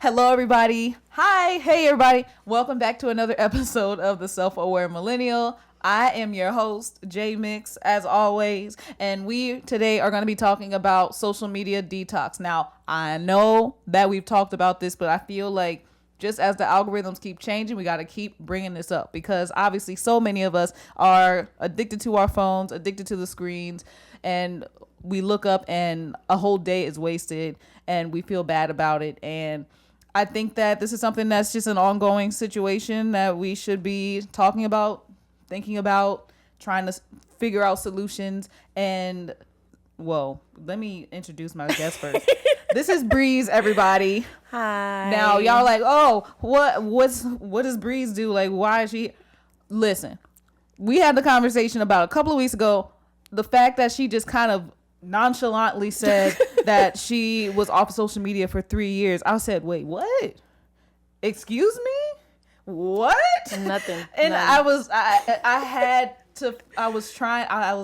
Hello, everybody. Hi. Hey, everybody. Welcome back to another episode of The Self-Aware Millennial. I am your host, J Mix, as always, and we today are going to be talking about social media detox. Now, I know that we've talked about this, but I feel like just as the algorithms keep changing, we got to keep bringing this up because obviously so many of us are addicted to our phones, addicted to the screens, and we look up and a whole day is wasted and we feel bad about it. And I think that this is something that's just an ongoing situation that we should be talking about, thinking about, trying to figure out solutions. And whoa, let me introduce my guest first. This is Breeze, everybody. Hi. Now y'all like, oh, what does Breeze do? Like, why is she? Listen, we had the conversation about a couple of weeks ago. The fact that she just kind of nonchalantly said that she was off of social media for 3 years. I said, wait, what? Excuse me? What? Nothing. And I was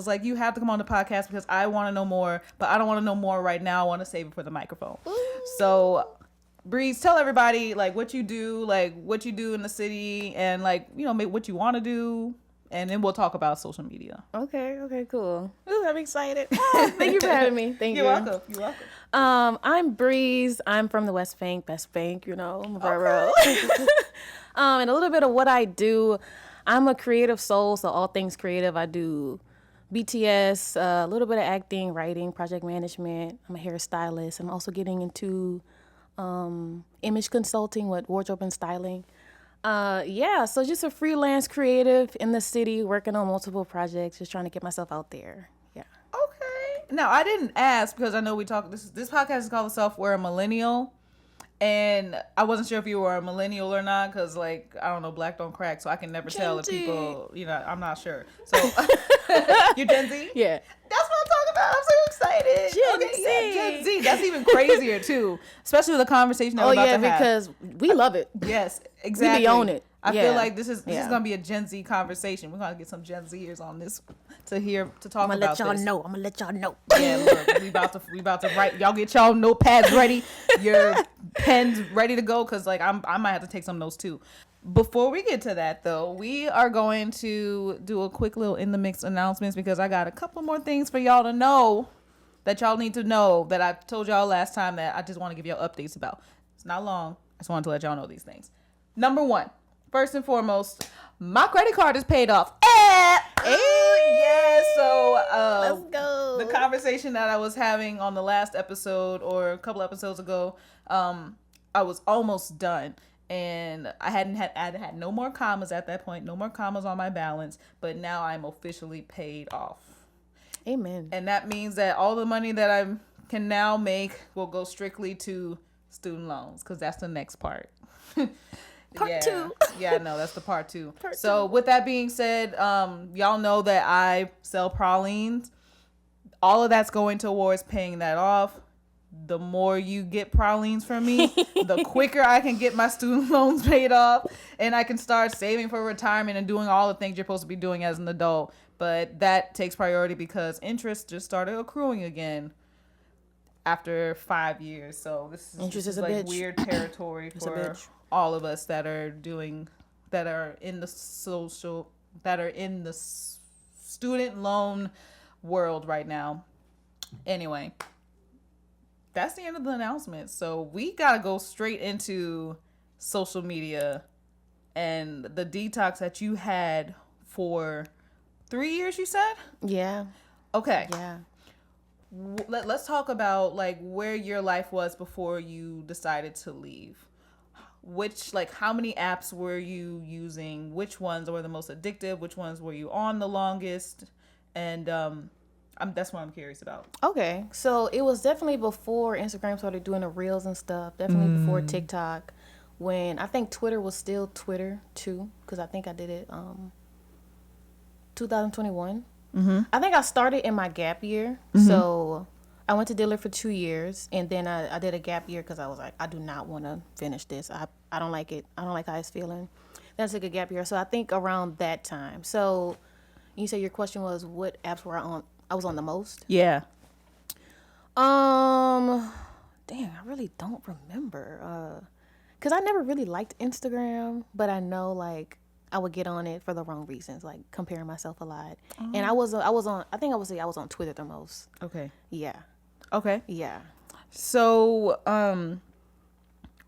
like, you have to come on the podcast because I want to know more, but I don't want to know more right now. I want to save it for the microphone. Ooh. So Breeze, tell everybody like what you do in the city and like, you know, what you want to do. And then we'll talk about social media. Okay, cool. Ooh, I'm excited. Thank you for having me. Thank you. You're welcome. I'm Breeze. I'm from the West Bank, Best Bank, you know, Borough. And a little bit of what I do. I'm a creative soul, so all things creative. I do BTS, a little bit of acting, writing, project management. I'm a hairstylist. I'm also getting into image consulting with wardrobe and styling. So just a freelance creative in the city, working on multiple projects, just trying to get myself out there. Yeah. Okay. Now, I didn't ask because I know we talked, this podcast is called The Self-Aware Millennial. And I wasn't sure if you were a millennial or not because, like, I don't know, black don't crack, so I can never tell if people, you know, I'm not sure. So, you're Gen Z? Yeah. That's what I'm talking about. I'm so excited. Gen Z. Yeah, Gen Z. That's even crazier, too. Especially with the conversation that we're about to have. Because we love it. Yes, exactly. We be on it. I feel like this is going to be a Gen Z conversation. We're going to get some Gen Zers on this to talk about this. I'm gonna let y'all know. Yeah, look, we about to write. Y'all get y'all notepads ready, your pens ready to go, because like I might have to take some notes too. Before we get to that though, we are going to do a quick little in the mix announcements because I got a couple more things for y'all to know that y'all need to know that I told y'all last time that I just want to give y'all updates about. It's not long. I just wanted to let y'all know these things. Number one, first and foremost, my credit card is paid off. Yeah, so let's go. The conversation that I was having on the last episode or a couple episodes ago, I was almost done. And I had no more commas at that point, no more commas on my balance, but now I'm officially paid off. Amen. And that means that all the money that I can now make will go strictly to student loans, because that's the next part. Part two. Yeah, no, that's the part two. So with that being said, y'all know that I sell pralines. All of that's going towards paying that off. The more you get pralines from me, the quicker I can get my student loans paid off, and I can start saving for retirement and doing all the things you're supposed to be doing as an adult. But that takes priority because interest just started accruing again after 5 years. So this is like bitch. Weird territory for all of us that are in the student loan world right now. Anyway, that's the end of the announcement. So we gotta go straight into social media and the detox that you had for 3 years, you said? Yeah. Okay. Yeah. Let's talk about like where your life was before you decided to leave. How many apps were you using? Which ones were the most addictive? Which ones were you on the longest? And that's what I'm curious about. Okay, so it was definitely before Instagram started doing the reels and stuff. Definitely before TikTok, when I think Twitter was still Twitter too, because I think I did it 2021. Mm-hmm. I think I started in my gap year, so I went to Dillard for 2 years, and then I did a gap year because I was like, I do not want to finish this. I don't like it. I don't like how it's feeling. Then I took a gap year, so I think around that time. So you said your question was what apps were I was on the most? Yeah. Dang, I really don't remember. Because I never really liked Instagram, but I know like I would get on it for the wrong reasons, like comparing myself a lot. And I was on, I think I would say I was on Twitter the most. Okay. Yeah. Okay. Yeah. So,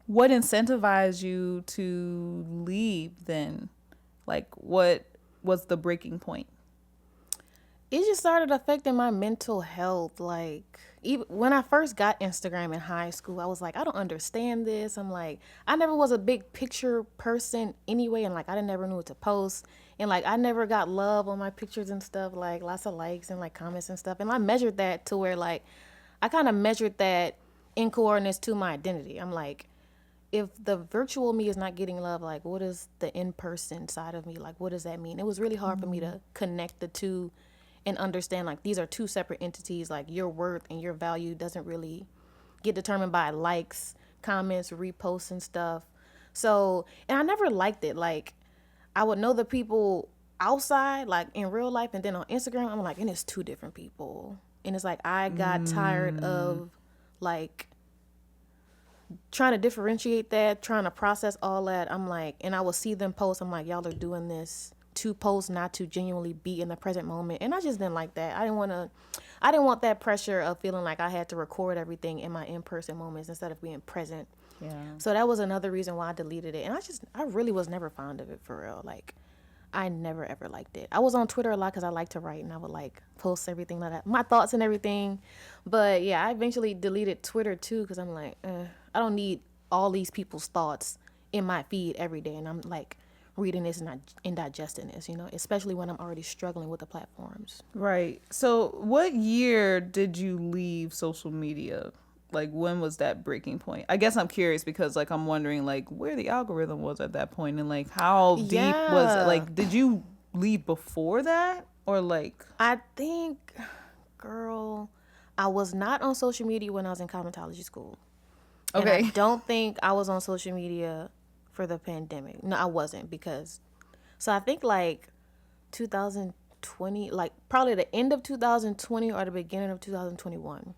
what incentivized you to leave then? Like, what was the breaking point? It just started affecting my mental health. Like, even when I first got Instagram in high school, I was like, I don't understand this. I'm like, I never was a big picture person anyway, and like I never knew what to post, and like I never got love on my pictures and stuff, like lots of likes and like comments and stuff. And I measured that to where like I kind of measured that in coordinates to my identity. I'm like, if the virtual me is not getting love, like what is the in-person side of me? Like, what does that mean? It was really hard for me to connect the two and understand like these are two separate entities. Like your worth and your value doesn't really get determined by likes, comments, reposts and stuff. So, and I never liked it. Like I would know the people outside, like in real life, and then on Instagram, I'm like, and it's two different people. And it's like I got tired of like trying to differentiate that, trying to process all that. I'm like, and I will see them post. I'm like, y'all are doing this to post, not to genuinely be in the present moment. And I just didn't like that. I didn't want that pressure of feeling like I had to record everything in my in-person moments instead of being present. Yeah. So that was another reason why I deleted it. And I really was never fond of it for real. Like, I never ever liked it. I was on Twitter a lot because I like to write and I would like post everything like that, my thoughts and everything. But yeah, I eventually deleted Twitter too because I'm like, I don't need all these people's thoughts in my feed every day. And I'm like reading this and digesting this, you know, especially when I'm already struggling with the platforms. Right. So, what year did you leave social media? Like, when was that breaking point? I guess I'm curious because, like, I'm wondering, like, where the algorithm was at that point and, like, how deep was it? Like, did you leave before that? Or, like... I think, girl, I was not on social media when I was in cosmetology school. Okay. And I don't think I was on social media for the pandemic. No, I wasn't because... So, I think, like, 2020, like, probably the end of 2020 or the beginning of 2021.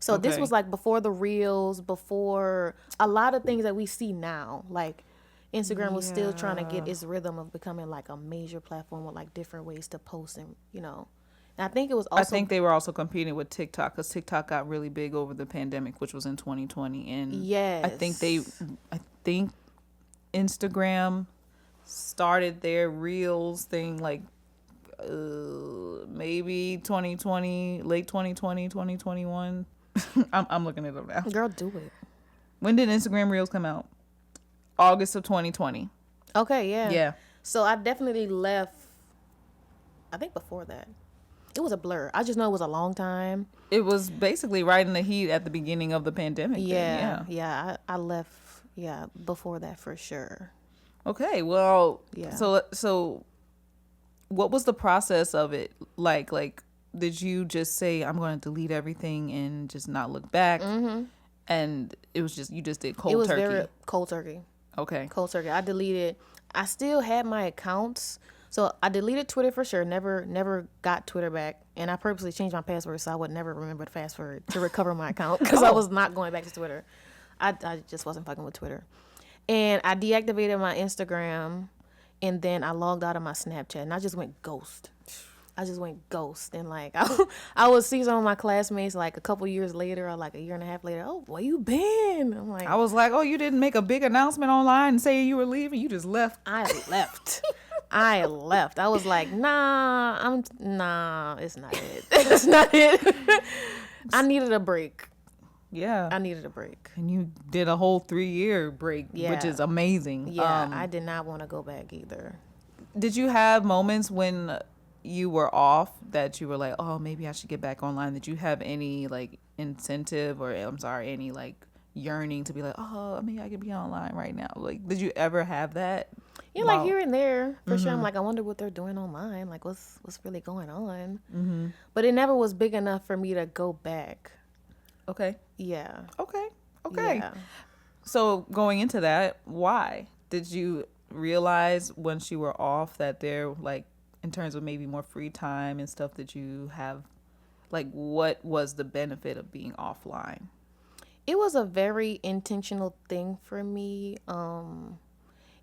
So this was like before the reels, before a lot of things that we see now. Like Instagram was still trying to get its rhythm of becoming like a major platform with like different ways to post and, you know. And I think it was also... I think they were also competing with TikTok because TikTok got really big over the pandemic, which was in 2020. And yes. I think Instagram started their reels thing like maybe 2020, late 2020, 2021. I'm looking it up now. Girl, do it. When did Instagram Reels come out? August of 2020. Okay, yeah. Yeah. So I definitely left, I think before that. It was a blur. I just know it was a long time. It was basically right in the heat at the beginning of the pandemic. Yeah. I left, before that for sure. Okay, well, Yeah. So what was the process of it like? Like, did you just say, I'm going to delete everything and just not look back? Mm-hmm. And it was just, you just did cold turkey? It was very cold turkey. Okay. Cold turkey. I deleted, I still had my accounts. So I deleted Twitter for sure. Never got Twitter back. And I purposely changed my password so I would never remember the password to recover my account because I was not going back to Twitter. I just wasn't fucking with Twitter. And I deactivated my Instagram. And then I logged out of my Snapchat and I just went ghost. And like, I would see some of my classmates like a couple years later or like a year and a half later. Oh, where you been? I'm like, I was like, oh, you didn't make a big announcement online and say you were leaving. You just left. I left. I was like, nah, it's not it. It's not it. I needed a break. Yeah. I needed a break. And you did a whole 3-year break, which is amazing. Yeah, I did not want to go back either. Did you have moments when you were off that you were like, oh, maybe I should get back online? Did you have any like incentive or any like yearning to be like, oh, maybe I could be online right now? Like, did you ever have that? Yeah, like here and there for sure. I'm like, I wonder what they're doing online. Like, what's really going on? Mm-hmm. But it never was big enough for me to go back. Okay. Yeah. Okay. Yeah. So going into that, why did you realize once you were off that there, like, in terms of maybe more free time and stuff that you have, like, what was the benefit of being offline? It was a very intentional thing for me.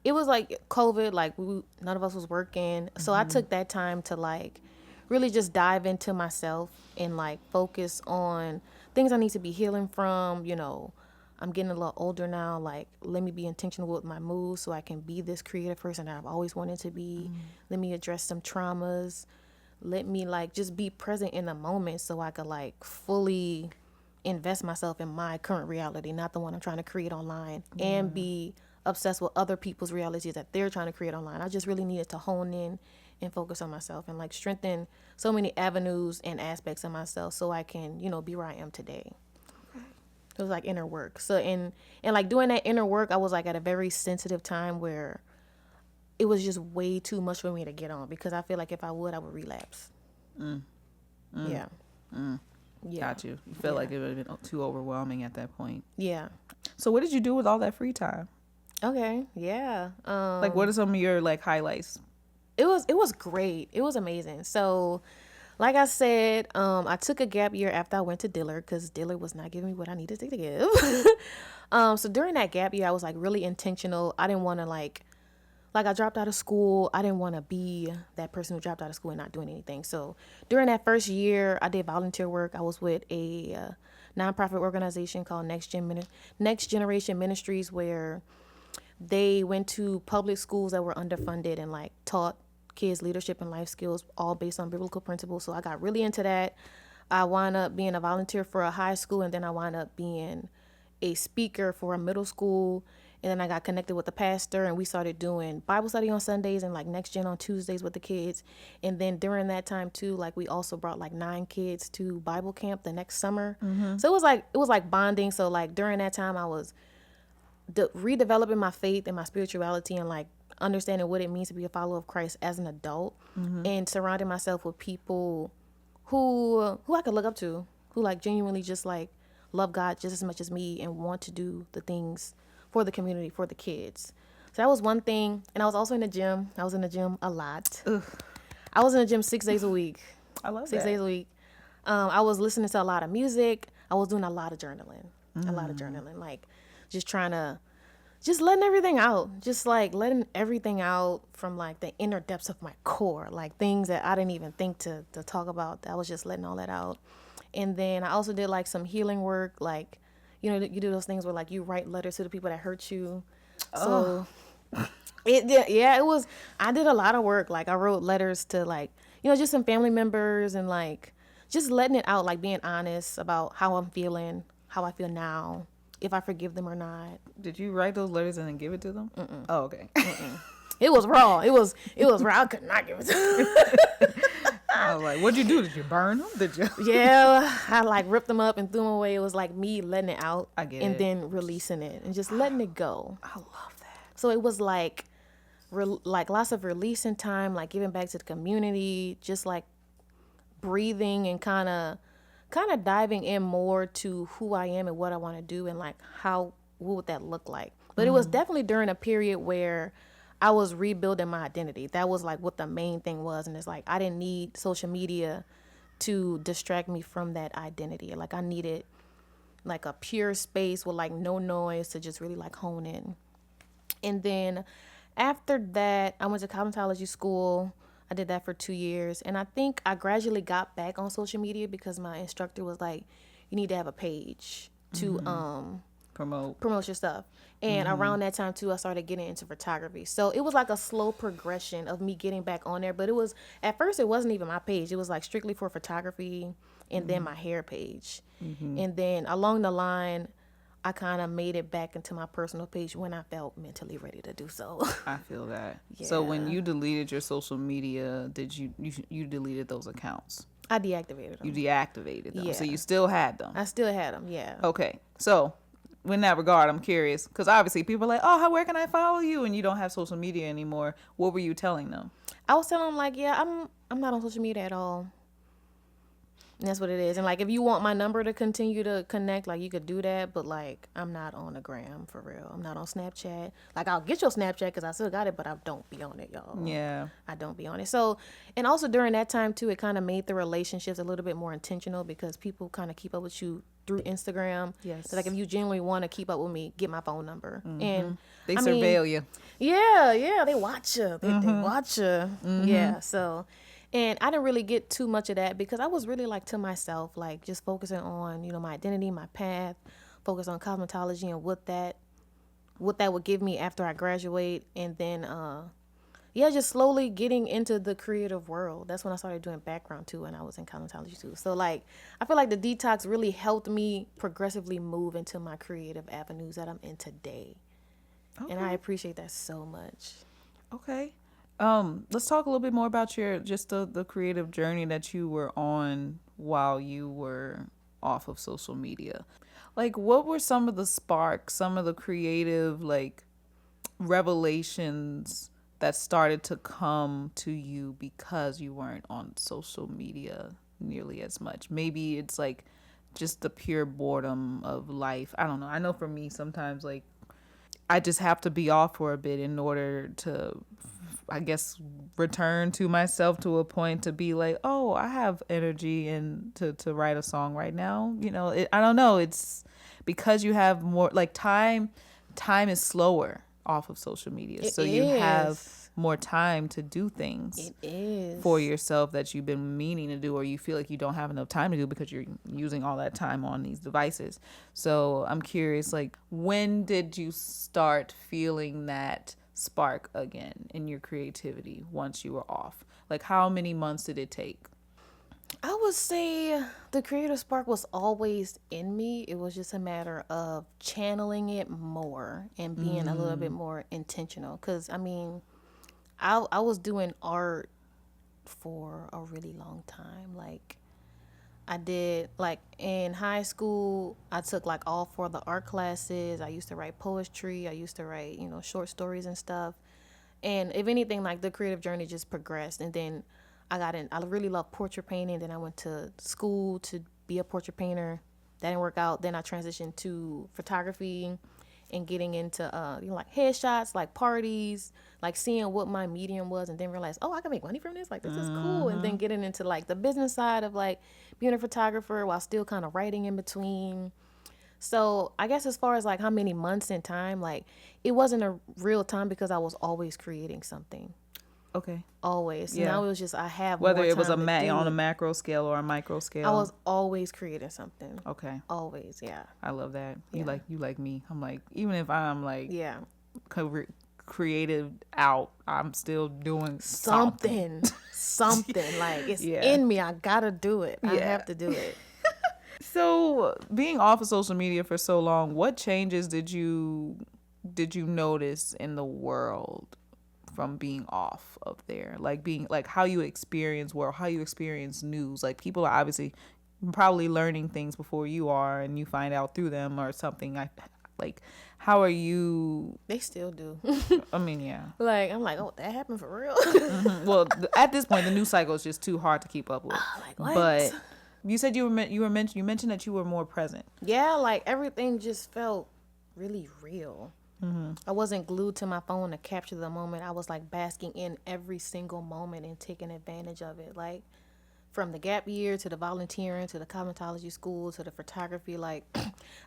It was like COVID, like none of us was working. So I took that time to like really just dive into myself and like focus on things I need to be healing from. You know, I'm getting a little older now. Like, let me be intentional with my moves so I can be this creative person that I've always wanted to be. Let me address some traumas. Let me like just be present in the moment so I could like fully invest myself in my current reality, not the one I'm trying to create online, and be obsessed with other people's realities that they're trying to create online. I just really needed to hone in and focus on myself and like strengthen so many avenues and aspects of myself so I can, you know, be where I am today. It was like inner work. So and like doing that inner work, I was like at a very sensitive time where it was just way too much for me to get on, because I feel like if I would relapse. Yeah. Yeah. Got you. You feel like it would have been too overwhelming at that point. Yeah. So what did you do with all that free time? Okay. Yeah. Like, what are some of your like highlights? It was great. It was amazing. So, like I said, I took a gap year after I went to Dillard because Dillard was not giving me what I needed to give. So during that gap year, I was like really intentional. I didn't want to like I dropped out of school. I didn't want to be that person who dropped out of school and not doing anything. So during that first year, I did volunteer work. I was with a nonprofit organization called Next Generation Ministries, where they went to public schools that were underfunded and like taught kids leadership and life skills, all based on biblical principles. So I got really into that. I wound up being a volunteer for a high school, and then I wound up being a speaker for a middle school. And then I got connected with the pastor, and we started doing Bible study on Sundays and like Next Gen on Tuesdays with the kids. And then during that time too, like we also brought like 9 kids to Bible camp the next summer. So it was like bonding. So like during that time, I was redeveloping my faith and my spirituality and like understanding what it means to be a follower of Christ as an adult, and surrounding myself with people who I could look up to, who like genuinely just like love God just as much as me and want to do the things for the community, for the kids. So that was one thing. And I was also in the gym. I was in the gym a lot. Ugh. I was in the gym 6 days a week. I love 6 days a week. I was listening to a lot of music. I was doing a lot of journaling. Like just trying to, just letting everything out. Just like letting everything out from like the inner depths of my core. Like things that I didn't even think to talk about. I was just letting all that out. And then I also did like some healing work. Like, you know, you do those things where like you write letters to the people that hurt you. So it was, I did a lot of work. Like I wrote letters to like, you know, just some family members, and like just letting it out, like being honest about how I'm feeling, how I feel now, if I forgive them or not. Did you write those letters and then give it to them? Oh, okay. It was raw. It was raw. I could not give it to them. I was like, what'd you do? Did you burn them? Did you? Yeah, I like ripped them up and threw them away. It was like me letting it out. I get and it. then releasing it and just letting it go. I love that. So it was like lots of releasing time, like giving back to the community, just like breathing and kind of diving in more to who I am and what I want to do, and like what would that look like. But it was definitely during a period where I was rebuilding my identity. That was like what the main thing was. And it's like, I didn't need social media to distract me from that identity. Like I needed like a pure space with like no noise to just really like hone in. And then after that, I went to cosmetology school. I did that for 2 years. And I think I gradually got back on social media because my instructor was like, you need to have a page to promote your stuff. And around that time too, I started getting into photography. So it was like a slow progression of me getting back on there. But it was, at first it wasn't even my page. It was like strictly for photography, and then my hair page. And then along the line, I kind of made it back into my personal page when I felt mentally ready to do so. I feel that. Yeah. So when you deleted your social media, did you deleted those accounts? I deactivated them. You deactivated them. Yeah. So you still had them. I still had them. Yeah. Okay. So in that regard, I'm curious, because obviously people are like, oh, where can I follow you? And you don't have social media anymore. What were you telling them? I was telling them like, yeah, I'm not on social media at all. And that's what it is. And like, if you want my number to continue to connect, like you could do that. But like, I'm not on the gram for real. I'm not on Snapchat. Like, I'll get your Snapchat because I still got it, but I don't be on it, y'all. Yeah. I don't be on it. So, and also during that time too, it kind of made the relationships a little bit more intentional because people kind of keep up with you through Instagram. Yes. So like, if you genuinely want to keep up with me, get my phone number. And They I mean, surveil you. yeah, they watch you. They watch you. Yeah, so, and I didn't really get too much of that because I was really like to myself, like just focusing on, my identity, my path, focus on cosmetology and what that would give me after I graduate, and then just slowly getting into the creative world. That's when I started doing background too, and I was in cosmetology too. So like, I feel like the detox really helped me progressively move into my creative avenues that I'm in today. And I appreciate that so much. Okay. Let's talk a little bit more about the creative journey that you were on while you were off of social media. Like, what were some of the sparks, some of the creative like revelations that started to come to you because you weren't on social media nearly as much? Maybe it's like just the pure boredom of life. I don't know. I know for me sometimes like I just have to be off for a bit in order to, I guess, return to myself to a point to be like, oh, I have energy and to write a song right now. I don't know. It's because you have more like time is slower off of social media. So you have more time to do things for yourself that you've been meaning to do, or you feel like you don't have enough time to do because you're using all that time on these devices. So I'm curious, like, when did you start feeling that spark again in your creativity once you were off? Like, how many months did it take? I would say the creative spark was always in me. It was just a matter of channeling it more and being a little bit more intentional. Because, I mean, I was doing art for a really long time. Like, I did, like, in high school, I took, like, all 4 of the art classes. I used to write poetry. I used to write, short stories and stuff. And if anything, like, the creative journey just progressed. And then I really love portrait painting. Then I went to school to be a portrait painter. That didn't work out. Then I transitioned to photography and getting into, like headshots, like parties, like seeing what my medium was, and then realize, oh, I can make money from this. Like, this is cool. And then getting into like the business side of like being a photographer while still kind of writing in between. So I guess as far as like how many months in time, like it wasn't a real time because I was always creating something. Okay. Always. Yeah. Now it was just I have whether more it was time to do on a it. macro scale or a micro scale. I was always creating something. Okay. Always, yeah. I love that. Yeah. You like me. I'm like, even if I'm like Yeah. creative out, I'm still doing Something. Like it's Yeah. in me. I gotta do it. I Yeah. have to do it. So being off of social media for so long, what changes did you notice in the world from being off of there? Like being like how you experience world, how you experience news. Like people are obviously probably learning things before you are, and you find out through them or something. Like how are you? They still do. I mean, yeah. Like I'm like, oh, that happened for real. Well, at this point, the news cycle is just too hard to keep up with. Like what? But you said you mentioned that you were more present. Yeah, like everything just felt really real. I wasn't glued to my phone to capture the moment. I was like basking in every single moment and taking advantage of it. Like from the gap year to the volunteering to the cosmetology school to the photography, like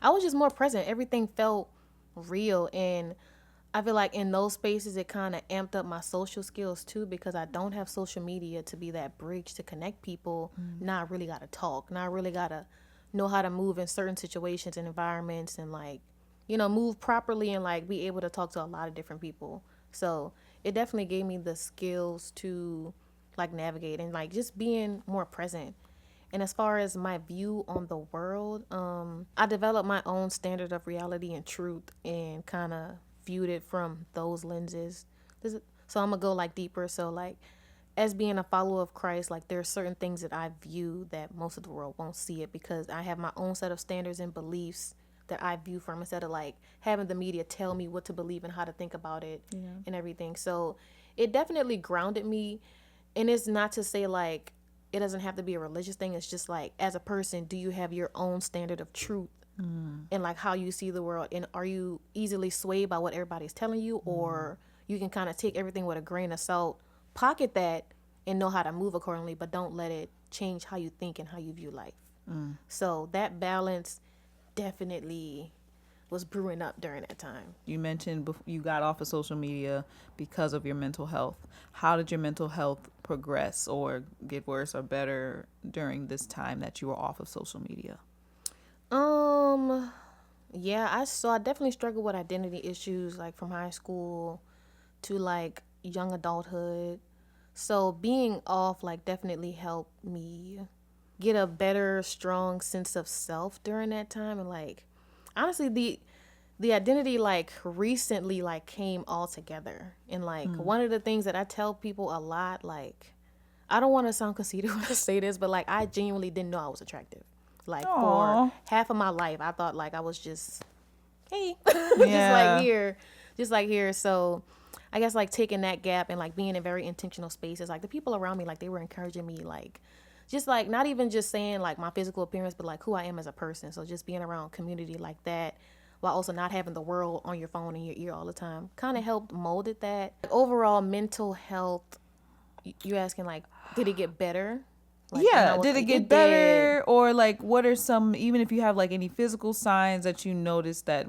I was just more present. Everything felt real, and I feel like in those spaces it kind of amped up my social skills too, because I don't have social media to be that bridge to connect people. Now I really gotta talk. Now I really gotta know how to move in certain situations and environments, and like move properly and like be able to talk to a lot of different people. So it definitely gave me the skills to like navigate and like just being more present. And as far as my view on the world, I developed my own standard of reality and truth and kind of viewed it from those lenses. So I'm gonna go like deeper. So like as being a follower of Christ, like there are certain things that I view that most of the world won't see it, because I have my own set of standards and beliefs that I view from, instead of like having the media tell me what to believe and how to think about it and everything. So it definitely grounded me. And it's not to say like it doesn't have to be a religious thing. It's just like, as a person, do you have your own standard of truth and like how you see the world? And are you easily swayed by what everybody's telling you, or you can kind of take everything with a grain of salt, pocket that, and know how to move accordingly, but don't let it change how you think and how you view life. So that balance definitely was brewing up during that time. You mentioned you got off of social media because of your mental health. How did your mental health progress or get worse or better during this time that you were off of social media? Yeah, I definitely struggled with identity issues, like from high school to like young adulthood. So being off like definitely helped me get a better, strong sense of self during that time. And like, honestly, the identity like recently like came all together. And like one of the things that I tell people a lot, like, I don't want to sound conceited when I say this, but like, I genuinely didn't know I was attractive. Like for half of my life, I thought like I was just, hey, just like here. So I guess like taking that gap and like being in very intentional spaces, like the people around me, like they were encouraging me, like just like not even just saying like my physical appearance, but like who I am as a person. So just being around community like that, while also not having the world on your phone in your ear all the time, kind of helped molded that. Overall mental health, you asking like, did it get better? Like, yeah, did it get better? Or like, what are some, even if you have like any physical signs that you noticed that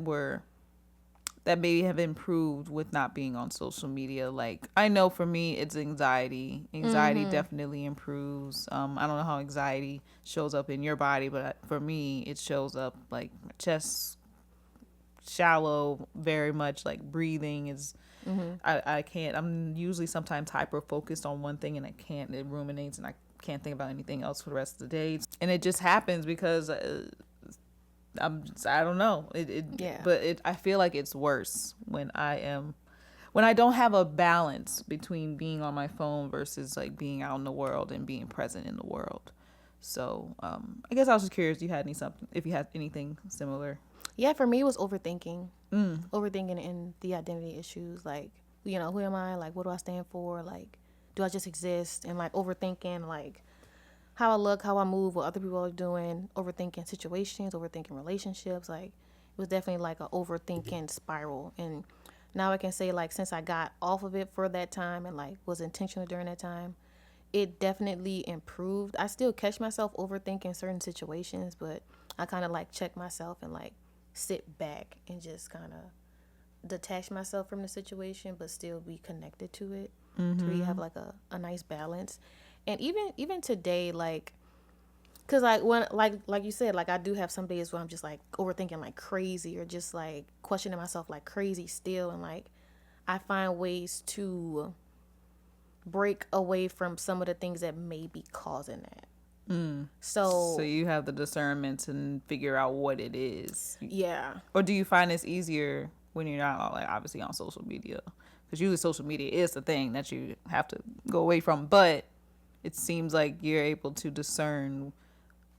maybe have improved with not being on social media? Like, I know for me, it's anxiety. Anxiety definitely improves. I don't know how anxiety shows up in your body, but for me, it shows up like my chest shallow, very much like breathing is, I can't, I'm usually sometimes hyper focused on one thing and it ruminates and I can't think about anything else for the rest of the day. And it just happens because I don't know. But I feel like it's worse when I don't have a balance between being on my phone versus like being out in the world and being present in the world. So I guess I was just curious if you had anything similar. Yeah, for me it was overthinking. Overthinking and the identity issues, like, you know, who am I? Like, what do I stand for? Like, do I just exist? And like overthinking like how I look, how I move, what other people are doing, overthinking situations, overthinking relationships. Like, it was definitely like an overthinking spiral. And now I can say like, since I got off of it for that time and like was intentional during that time, it definitely improved. I still catch myself overthinking certain situations, but I kind of like check myself and like sit back and just kind of detach myself from the situation, but still be connected to it. So you have like a nice balance. And even today, like, cause like when like you said, like I do have some days where I'm just like overthinking like crazy or just like questioning myself like crazy still, and like I find ways to break away from some of the things that may be causing that. So you have the discernment to figure out what it is. Yeah. Or do you find it's easier when you're not like obviously on social media? Because usually social media is the thing that you have to go away from, but it seems like you're able to discern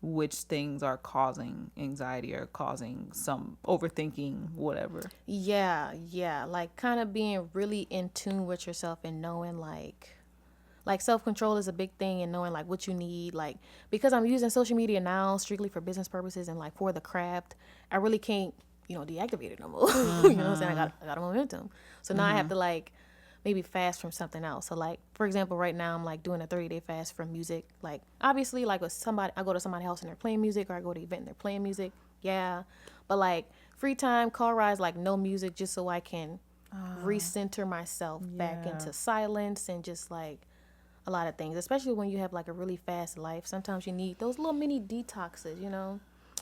which things are causing anxiety or causing some overthinking, whatever. Yeah. Like kind of being really in tune with yourself and knowing like self-control is a big thing, and knowing like what you need, like, because I'm using social media now strictly for business purposes and like for the craft, I really can't, deactivate it no more. You know what I'm saying? I got a momentum. So now I have to like maybe fast from something else. So like, for example, right now I'm like doing a 30-day fast from music. Like obviously like with somebody, I go to somebody's house and they're playing music, or I go to an event and they're playing music. Yeah. But like free time, car rides, like no music, just so I can recenter myself back into silence and just like a lot of things, especially when you have like a really fast life. Sometimes you need those little mini detoxes,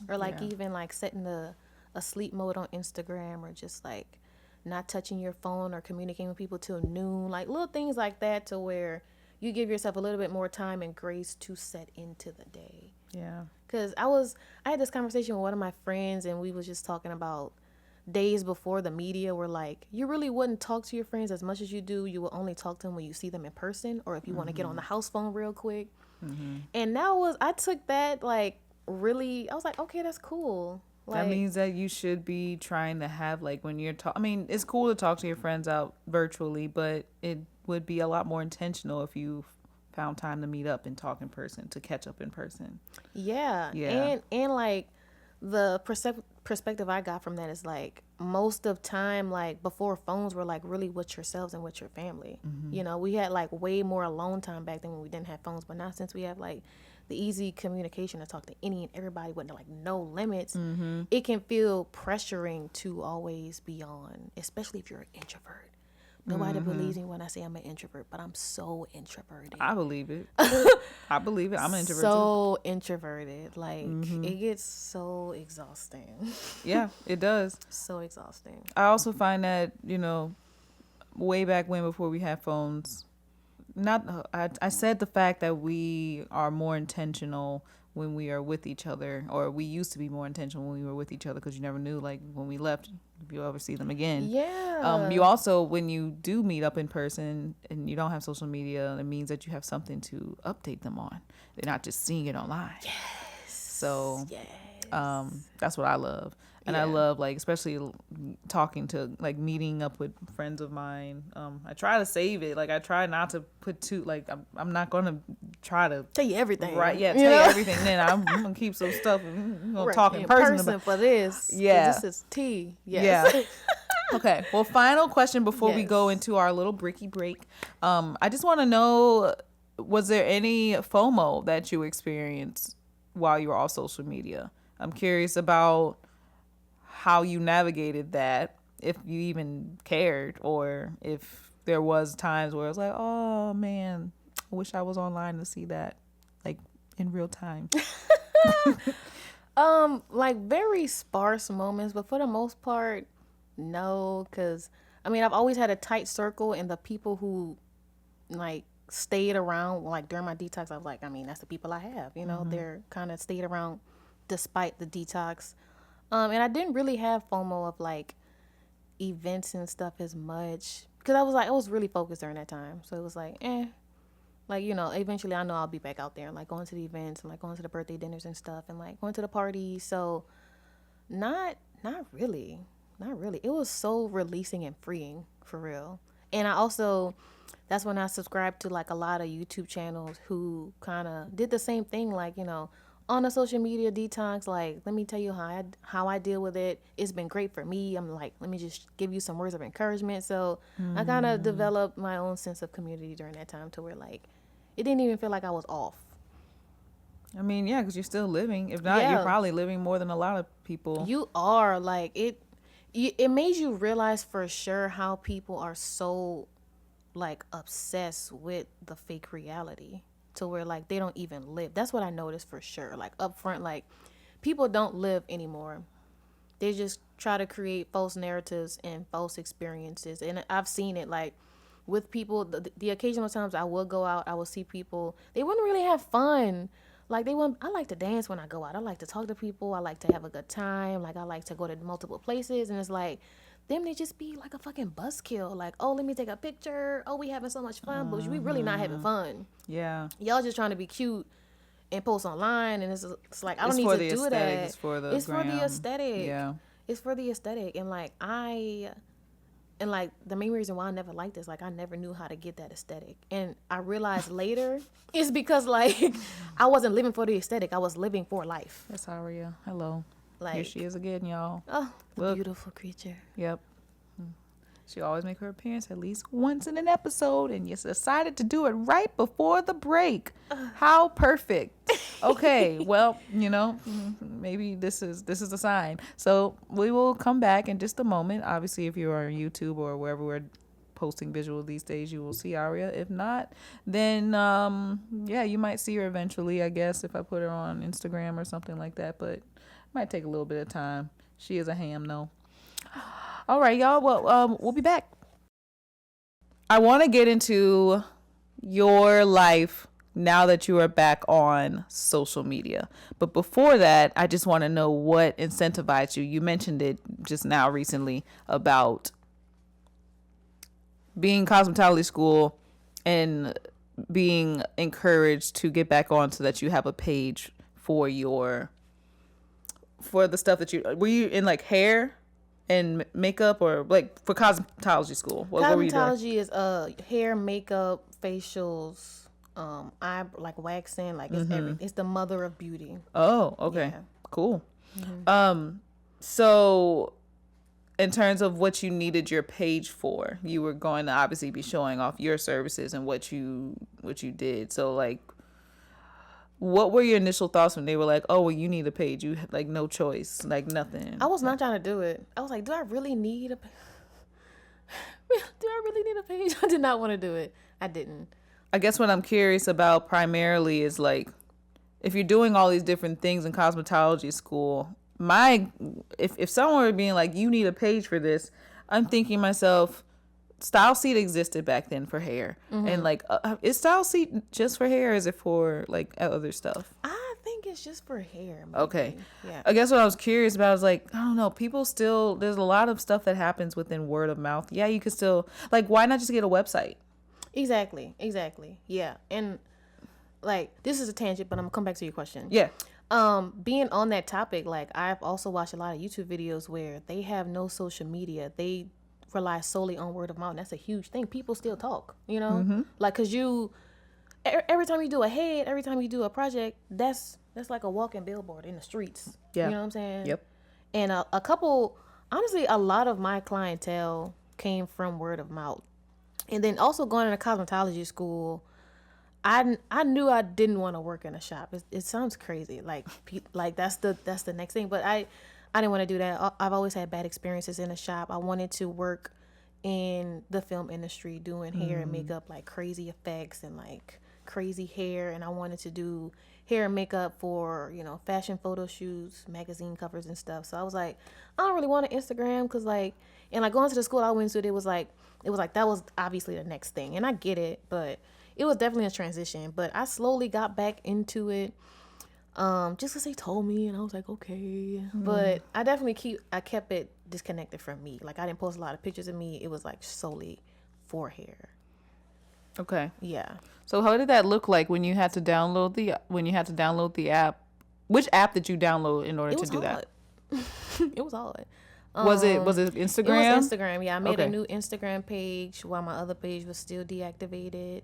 or like even like setting a sleep mode on Instagram, or just like not touching your phone or communicating with people till noon, like little things like that, to where you give yourself a little bit more time and grace to set into the day. Yeah. Because I had this conversation with one of my friends, and we was just talking about days before the media were like, you really wouldn't talk to your friends as much as you do. You will only talk to them when you see them in person, or if you want to get on the house phone real quick. And I took that like really, I was like, okay, that's cool. Like, that means that you should be trying to have like when you're I mean, it's cool to talk to your friends out virtually, but it would be a lot more intentional if you found time to meet up and talk in person, to catch up in person. Yeah. Yeah. And like the perspective I got from that is like most of time, like before phones were like really with yourselves and with your family. You know, we had like way more alone time back then when we didn't have phones. But now since we have like the easy communication to talk to any and everybody with like no limits, it can feel pressuring to always be on, especially if you're an introvert. Nobody believes me when I say I'm an introvert, but I'm so introverted. I believe it. I believe it. I'm an introvert too. So introverted. Like, it gets so exhausting. Yeah, it does. So exhausting. I also find that, you know, way back when, before we had phones, I said the fact that we are more intentional when we are with each other, or we used to be more intentional when we were with each other, because you never knew, like, when we left, if you'll ever see them again. Yeah. You also, when you do meet up in person and you don't have social media, it means that you have something to update them on. They're not just seeing it online. Yes. So Yes. that's what I love. And I love, like, especially talking to, like, meeting up with friends of mine. I try to save it. Like, I try not to put too, like, I'm not going to try to Tell you everything. Right, yeah, tell you everything. Then I'm going to keep some stuff. I'm going to talk in person about. For this. Yeah. This is tea. Yes. Yeah. Okay. Well, final question before we Yes. go into our little bricky break. I just want to know, was there any FOMO that you experienced while you were off social media? I'm curious about how you navigated that, if you even cared, or if there was times where it was like, oh man, I wish I was online to see that, like, in real time. Like very sparse moments, but for the most part, no, because I mean I've always had a tight circle, and the people who like stayed around like during my detox, I was like, I mean that's the people I have, you know, they're kind of stayed around despite the detox. And I didn't really have FOMO of like events and stuff as much, because I was really focused during that time, so it was like like, you know, eventually I know I'll be back out there, like going to the events and like going to the birthday dinners and stuff, and like going to the parties. So not really. It was so releasing and freeing, for real. And I also, that's when I subscribed to like a lot of YouTube channels who kind of did the same thing, like, you know, on a social media detox, like, let me tell you how I deal with it. It's been great for me. I'm like, let me just give you some words of encouragement. So I kind of developed my own sense of community during that time, to where like it didn't even feel like I was off. I mean, yeah, because you're still living. If not, you're probably living more than a lot of people. You are, like, it made you realize for sure how people are so like obsessed with the fake reality, to where like they don't even live. That's what I noticed for sure. Like up front, like people don't live anymore. They just try to create false narratives and false experiences. And I've seen it like with people, the occasional times I will go out, I will see people, they wouldn't really have fun. Like they wouldn't, I like to dance when I go out. I like to talk to people. I like to have a good time. Like I like to go to multiple places. And it's like, them, they just be like a fucking buzzkill. Like, oh, let me take a picture. Oh, we having so much fun, but we really not having fun. Yeah. Y'all just trying to be cute and post online, and it's like, I don't need to do that. It's for the aesthetic. Yeah. It's for the aesthetic. And like the main reason why I never liked this, like I never knew how to get that aesthetic. And I realized later it's because like I wasn't living for the aesthetic. I was living for life. That's Aria. Hello. Like, here she is again, y'all. Oh, the Look. beautiful creature. Yep. She always make her appearance at least once in an episode, and you decided to do it right before the break. How perfect. Okay, well, you know, maybe this is a sign. So we will come back in just a moment. Obviously, if you're on YouTube or wherever we're posting visual these days, you will see Aria. If not, then yeah, you might see her eventually, I guess, if I put her on Instagram or something like that, but it might take a little bit of time. She is a ham though. All right, y'all. Well, we'll be back. I want to get into your life now that you are back on social media. But before that, I just want to know what incentivized you. You mentioned it just now recently about being in cosmetology school and being encouraged to get back on so that you have a page for the stuff that were you in like hair and makeup, or like for cosmetology school? What were you doing? Cosmetology is hair, makeup, facials, eye like waxing, like it's it's the mother of beauty. Oh, okay. Yeah. Cool. So in terms of what you needed your page for, you were going to obviously be showing off your services and what you did. So like, what were your initial thoughts when they were like, oh, well, you need a page? You had like no choice, like nothing. I was not trying to do it. I was like, do I really need a page? I did not want to do it. I didn't. I guess what I'm curious about primarily is like, if you're doing all these different things in cosmetology school, if someone were being like, you need a page for this, I'm thinking myself, Style Seat existed back then for hair, and like, is Style Seat just for hair, or is it for like other stuff? I think it's just for hair. Maybe. Okay. Yeah. I guess what I was curious about is like, I don't know, people still, there's a lot of stuff that happens within word of mouth. Yeah, you could still, like, why not just get a website? Exactly. Yeah. And like, this is a tangent, but I'm gonna come back to your question. Yeah. Being on that topic, like I've also watched a lot of YouTube videos where they have no social media. They rely solely on word of mouth. And that's a huge thing. People still talk, you know, like, cause every time you do a head, every time you do a project, that's like a walking billboard in the streets. Yeah. You know what I'm saying? Yep. And honestly, a lot of my clientele came from word of mouth. And then also going to cosmetology school, I knew I didn't want to work in a shop. It sounds crazy, like that's the next thing. But I didn't want to do that. I've always had bad experiences in a shop. I wanted to work in the film industry, doing hair and makeup, like crazy effects and like crazy hair. And I wanted to do hair and makeup for, you know, fashion photo shoots, magazine covers and stuff. So I was like, I don't really want an Instagram, because like, and like going to the school I went to, it was like that was obviously the next thing. And I get it, but it was definitely a transition. But I slowly got back into it, just because they told me, and I was like, okay. But I definitely kept it disconnected from me. Like, I didn't post a lot of pictures of me. It was like solely for hair. Okay. Yeah. So how did that look like when you had to download the app? Which app did you download in order to do that? It was hard. Was it Instagram? It was Instagram. Yeah, I made Okay. a new Instagram page while my other page was still deactivated.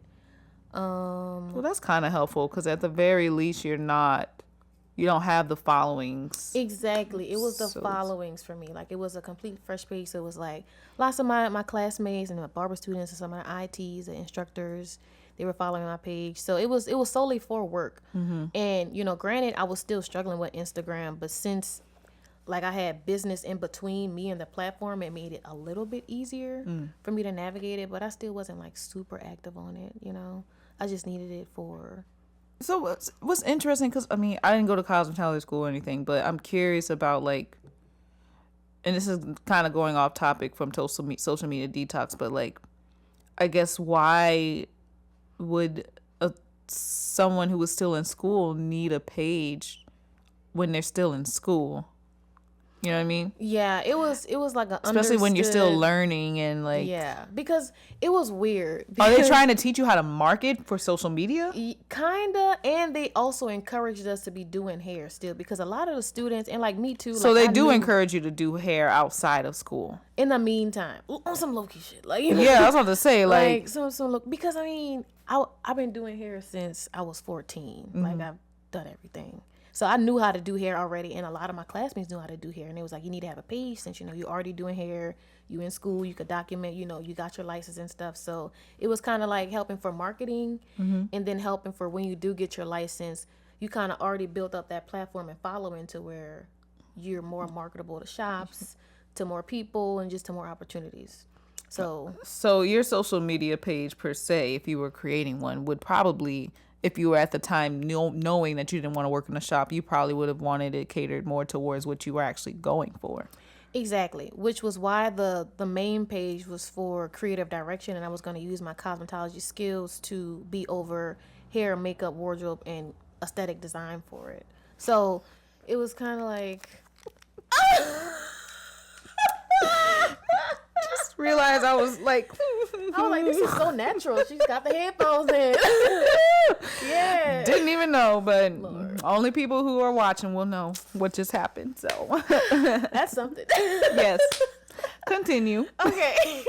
Well, that's kind of helpful, because at the very least you don't have the followings. Exactly. It was the So- followings for me. Like, it was a complete fresh page. So it was like lots of my classmates and my barber students and some of the ITs and instructors, they were following my page. So it was solely for work. And, you know, granted, I was still struggling with Instagram, but since like I had business in between me and the platform, it made it a little bit easier for me to navigate it. But I still wasn't like super active on it, you know. I just needed it for. So what's interesting, because I mean, I didn't go to cosmetology school or anything, but I'm curious about like, and this is kind of going off topic from social media detox, but like, I guess why would someone who was still in school need a page when they're still in school? You know what I mean? Yeah, it was like a Especially when you're still understood- learning and like, Yeah, because it was weird. are they because- trying to teach you how to market for social media? Kinda, and they also encouraged us to be doing hair still, because a lot of the students, and like me too. So like, they I do knew encourage you to do hair outside of school. in the meantime on some low key shit, like, you know, Yeah, I was about to say like some look, because I mean I've been doing hair since I was 14. Like, I've done everything. So I knew how to do hair already, and a lot of my classmates knew how to do hair. And it was like, you need to have a page, since, you know, you're already doing hair, you in school, you could document, you know, you got your license and stuff. So it was kind of like helping for marketing, and then helping for when you do get your license, you kind of already built up that platform and following to where you're more marketable to shops, to more people, and just to more opportunities. So your social media page per se, if you were creating one, would probably, if you were at the time knowing that you didn't want to work in a shop, you probably would have wanted it catered more towards what you were actually going for. exactly, which was why the main page was for creative direction, and I was going to use my cosmetology skills to be over hair, makeup, wardrobe, and aesthetic design for it. So it was kind of like, Just realized I was like, this is so natural. She's got the headphones in. Yeah. didn't even know, but only people who are watching will know what just happened. So That's something. yes, continue. Okay.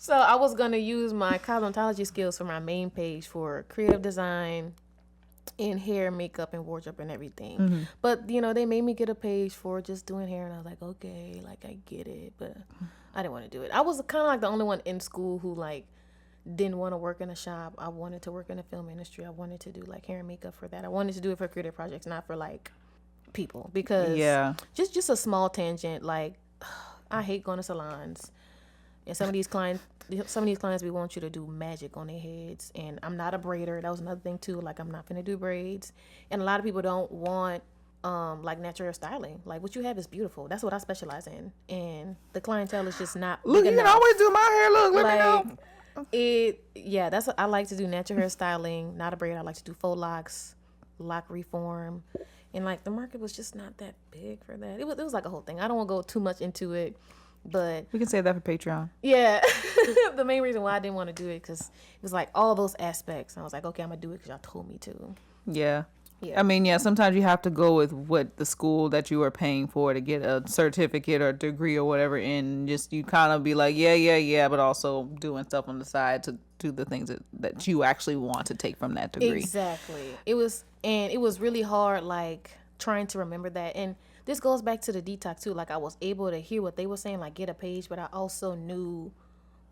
So I was gonna use my cosmetology skills for my main page for creative design and hair, makeup, and wardrobe and everything. But they made me get a page for just doing hair, and I was like, okay, like I get it, but I didn't want to do it. I was kind of like the only one in school who like didn't want to work in a shop. I wanted to work in the film industry. I wanted to do like hair and makeup for that. I wanted to do it for creative projects, not for like people, because just a small tangent, like I hate going to salons, and some of these clients we want you to do magic on their heads, and I'm not a braider. That was another thing too, like I'm not gonna do braids, and a lot of people don't want like natural hair styling. Like what you have is beautiful. That's what I specialize in, and the clientele is just not Look, big you can enough. always do my hair. Look, let Like, me know. That's what I like to do, natural hair styling, not a braid. I like to do faux locks, lock reform, and like the market was just not that big for that. It was like a whole thing. I don't want to go too much into it, but We can save that for Patreon. yeah, the main reason why I didn't want to do it because it was like all those aspects. I was like, okay, I'm gonna do it because y'all told me to. Yeah. Yeah. I mean, yeah, sometimes you have to go with what the school that you are paying for to get a certificate or degree or whatever, and just you kind of be like, yeah, but also doing stuff on the side to do the things that you actually want to take from that degree. Exactly. It was really hard, like trying to remember that. And this goes back to the detox too. Like I was able to hear what they were saying, like get a page, but I also knew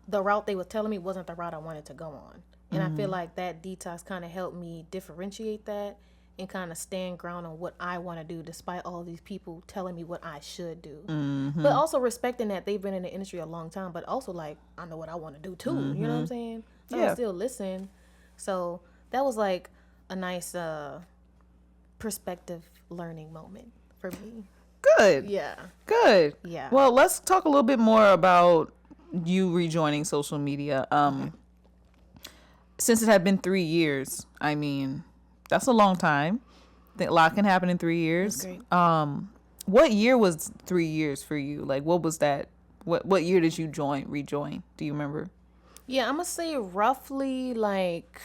the route they were telling me wasn't the route I wanted to go on. And I feel like that detox kind of helped me differentiate that and kind of stand ground on what I want to do, despite all these people telling me what I should do. But also respecting that they've been in the industry a long time, but also like I know what I want to do too. You know what I'm saying? So I still listen. So that was like a nice perspective learning moment for me. Good. Yeah. Good. Yeah. Well, let's talk a little bit more about you rejoining social media. Since it had been 3 years, I mean, that's a long time. I think a lot can happen in 3 years. That's great. What year was 3 years for you? Like, what was that? What year did you rejoin? Do you remember? Yeah, I'm gonna say roughly like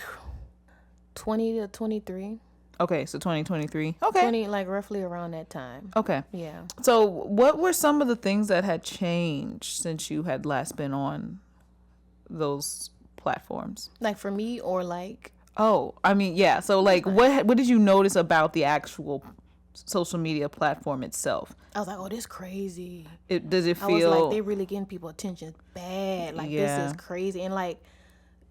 20 to 23. Okay, so 2023. Okay. 20, like roughly around that time. Okay. Yeah. So, what were some of the things that had changed since you had last been on those platforms? Like for me, or like Oh, I mean, yeah. So, like, what did you notice about the actual social media platform itself? I was like, oh, this crazy. Does it I was feel like, they really getting people attention bad. Like Yeah. this is crazy. And like,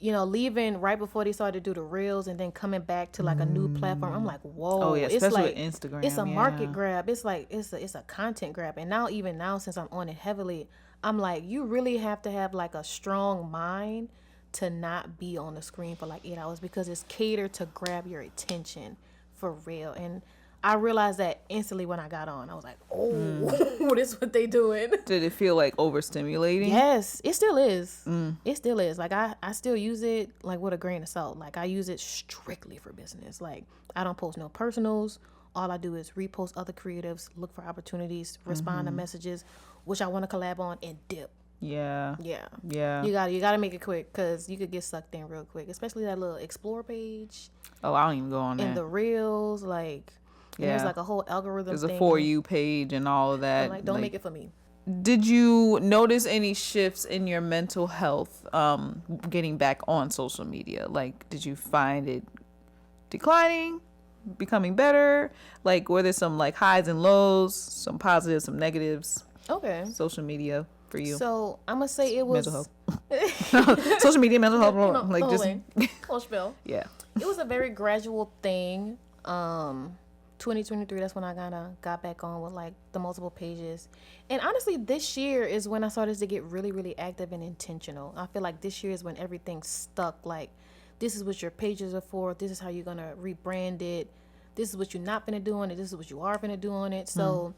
leaving right before they started to do the reels and then coming back to like a new platform. I'm like, whoa. Oh, yeah, it's especially like with Instagram, It's a yeah. market grab. It's like it's a content grab. And now even now since I'm on it heavily, I'm like, you really have to have like a strong mind to not be on the screen for like 8 hours because it's catered to grab your attention for real. And I realized that instantly when I got on. I was like, oh, this is what they doing. did it feel like overstimulating? Yes, it still is. It still is. Like I still use it like with a grain of salt. Like I use it strictly for business. Like I don't post no personals. All I do is repost other creatives, look for opportunities, respond to messages, which I want to collab on, and dip. Yeah. Yeah. Yeah. You gotta make it quick because you could get sucked in real quick, especially that little explore page Oh, I don't even go on and there. the reels. Like, and there's Yeah. like a whole algorithm. There's a thing. For You page and all of that. I'm like, don't make it for me. Did you notice any shifts in your mental health getting back on social media? Like, did you find it declining, becoming better? Like, were there some like highs and lows, some positives, some negatives? Okay. Social media for you, So I'm gonna say it was mental health, social media, mental health, like the whole just thing. Whole spiel. yeah. It was a very gradual thing. 2023, that's when I kind of got back on with like the multiple pages. And honestly, this year is when I started to get really, really active and intentional. I feel like this year is when everything stuck. Like, this is what your pages are for. This is how you're gonna rebrand it. This is what you're not gonna do on it. This is what you are gonna do on it. So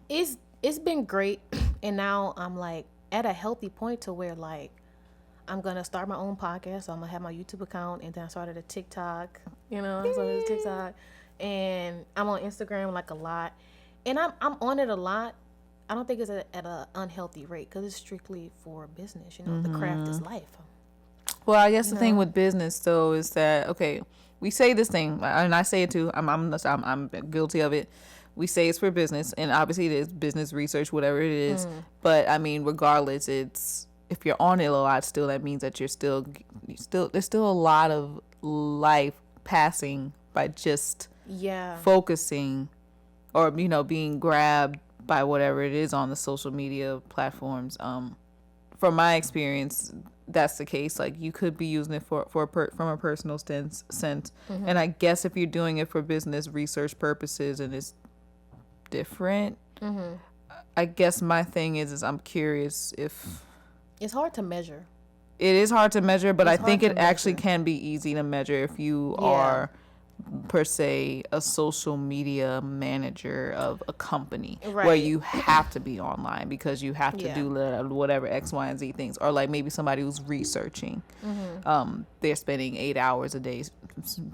it's been great. And now I'm like at a healthy point to where like I'm gonna start my own podcast. So I'm gonna have my YouTube account, and then I started a TikTok. I started a TikTok, and I'm on Instagram like a lot, and I'm on it a lot. I don't think it's at an unhealthy rate because it's strictly for business. The craft is life. Well, I guess the thing with business though is that okay, we say this thing, and I say it too. I'm guilty of it. We say it's for business, and obviously it is business research, whatever it is. But I mean, regardless, it's if you're on it a lot still, that means that there's still a lot of life passing by just Yeah. focusing or being grabbed by whatever it is on the social media platforms. From my experience, that's the case. Like, you could be using it from a personal sense, and I guess if you're doing it for business research purposes and it's different, I guess my thing is I'm curious if It's hard to measure. it is hard to measure, but It's I think hard it to actually measure. can be easy to measure if you Yeah. are per se a social media manager of a company where Right. you have to be online because you have to Yeah. do whatever X, Y, and Z things, or like maybe somebody who's researching. They're spending 8 hours a day,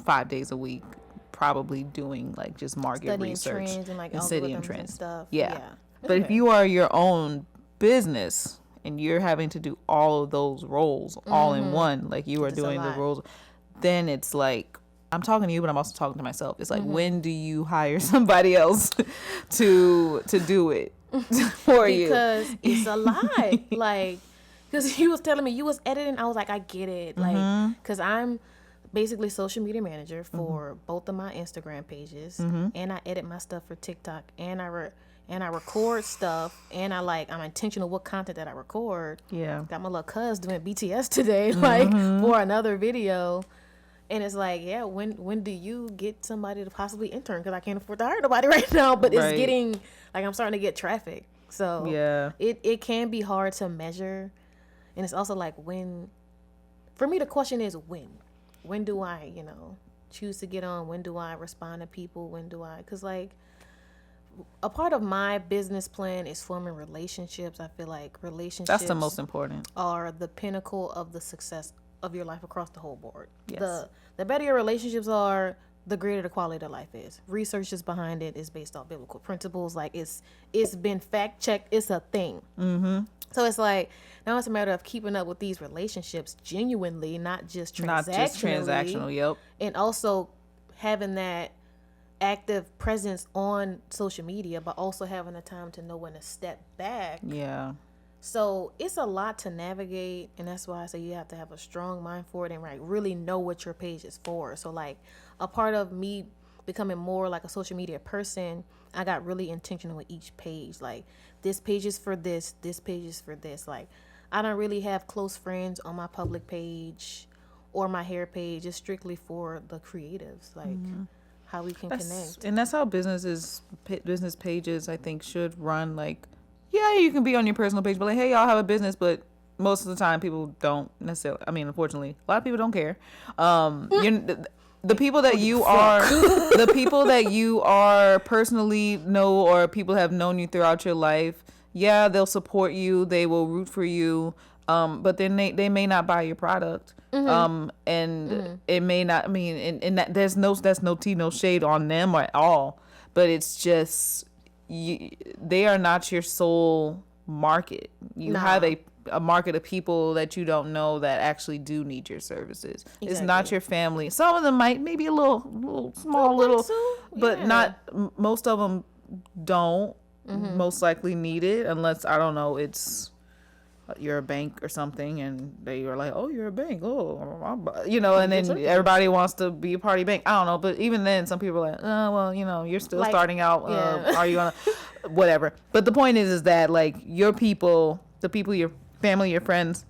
5 days a week, probably doing like just market Studying research trends and like and algorithms studying and trends. stuff. Yeah. But That's if fair. you are your own business and you're having to do all of those roles all in one, like you are It's a doing the lot. roles, then it's like, I'm talking to you, but I'm also talking to myself. It's like, Mm-hmm. when do you hire somebody else to do it for you? Because it's a lot. Like, because he was telling me you was editing, I was like, I get it. Like, because I'm basically social media manager for both of my Instagram pages, and I edit my stuff for TikTok, and I record stuff, and I'm intentional what content that I record. Yeah. Got my little cuz doing BTS today, like for another video. And it's like, yeah, when do you get somebody to possibly intern? Because I can't afford to hire nobody right now. But it's Right. getting, like, I'm starting to get traffic. So Yeah. it can be hard to measure. And it's also like, when, for me, the question is when. When do I, choose to get on? When do I respond to people? When do I, because like, a part of my business plan is forming relationships. I feel like relationships That's the most important. are the pinnacle of the success of your life across the whole board. Yes. The better your relationships are, the greater the quality of life is. Research is behind it. Is based on biblical principles. Like, it's been fact checked. It's a thing. So it's like, now it's a matter of keeping up with these relationships genuinely, not just transactionally. Not just transactional. Yep. And also having that active presence on social media, but also having the time to know when to step back. Yeah. So it's a lot to navigate, and that's why I say you have to have a strong mind for it and like really know what your page is for. So like, a part of me becoming more like a social media person, I got really intentional with each page. Like, this page is for this page is for this. Like, I don't really have close friends on my public page or my hair page. It's strictly for the creatives, like how we can connect. And that's how business pages, I think, should run. Like, yeah, you can be on your personal page, but like, hey, y'all have a business, but most of the time people don't necessarily, I mean, unfortunately, a lot of people don't care. The people that you are, the people that you are personally know, or people have known you throughout your life, yeah, they'll support you, they will root for you, but then they may not buy your product. And it may not, I mean, and that's no tea, no shade on them at all, but it's just, they are not your sole market. You Nah. have a market of people that you don't know that actually do need your services. It's not Exactly. your family. Some of them might, maybe a little small, little, but Yeah. not, most of them don't most likely need it, unless, I don't know, it's, you're a bank or something, and they are like, oh, you're a bank, and then everybody wants to be a party bank. I don't know, but even then, some people are like, oh, well, you're still Like, starting out. yeah. Are you gonna, whatever? But the point is that like, your people, the people, your family, your friends,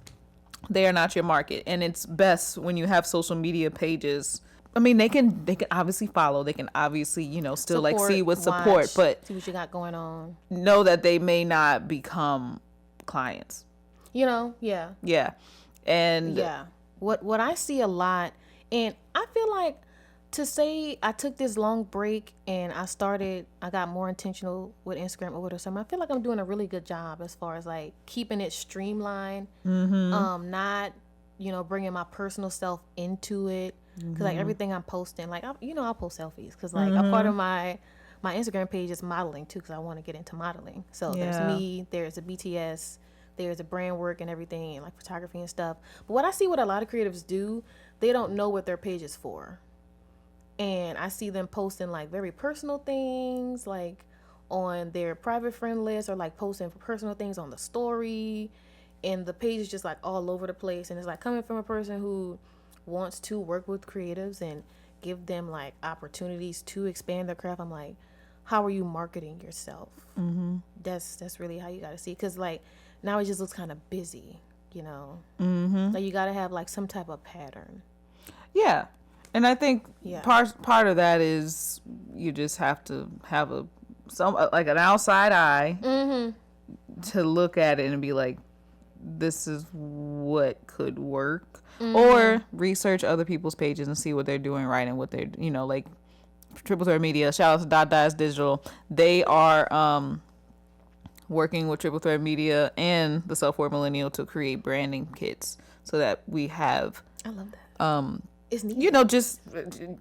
they are not your market, and it's best when you have social media pages. I mean, they can obviously follow, they can obviously still like see what support, watch, but see what you got going on. know that they may not become clients. Yeah. Yeah. And Yeah. What I see a lot, and I feel like, to say I took this long break and I got more intentional with Instagram over the summer, I feel like I'm doing a really good job as far as like keeping it streamlined. Not, bringing my personal self into it. Cause like everything I'm posting, like, I'll post selfies. Cause like a part of my Instagram page is modeling too. Cause I want to get into modeling. So Yeah. there's me, there's a BTS, there's a brand work and everything, and like photography and stuff. But what I see what a lot of creatives do, they don't know what their page is for. And I see them posting like very personal things, like on their private friend list, or like posting personal things on the story. and the page is just like all over the place, and it's like coming from a person who wants to work with creatives and give them like opportunities to expand their craft. I'm like, how are you marketing yourself? That's really how you got to see, because like now it just looks kind of busy, you know. Like you got to have like some type of pattern. Yeah. And I think Yeah. part of that is you just have to have like an outside eye to look at it and be like, this is what could work, or research other people's pages and see what they're doing right and what they're, you know, like Triple Thread Media. Shout out to Dot Dice Digital. They are working with Triple Thread Media and the Self-Aware Millennial to create branding kits so that we have I love that. It's neat. you know, just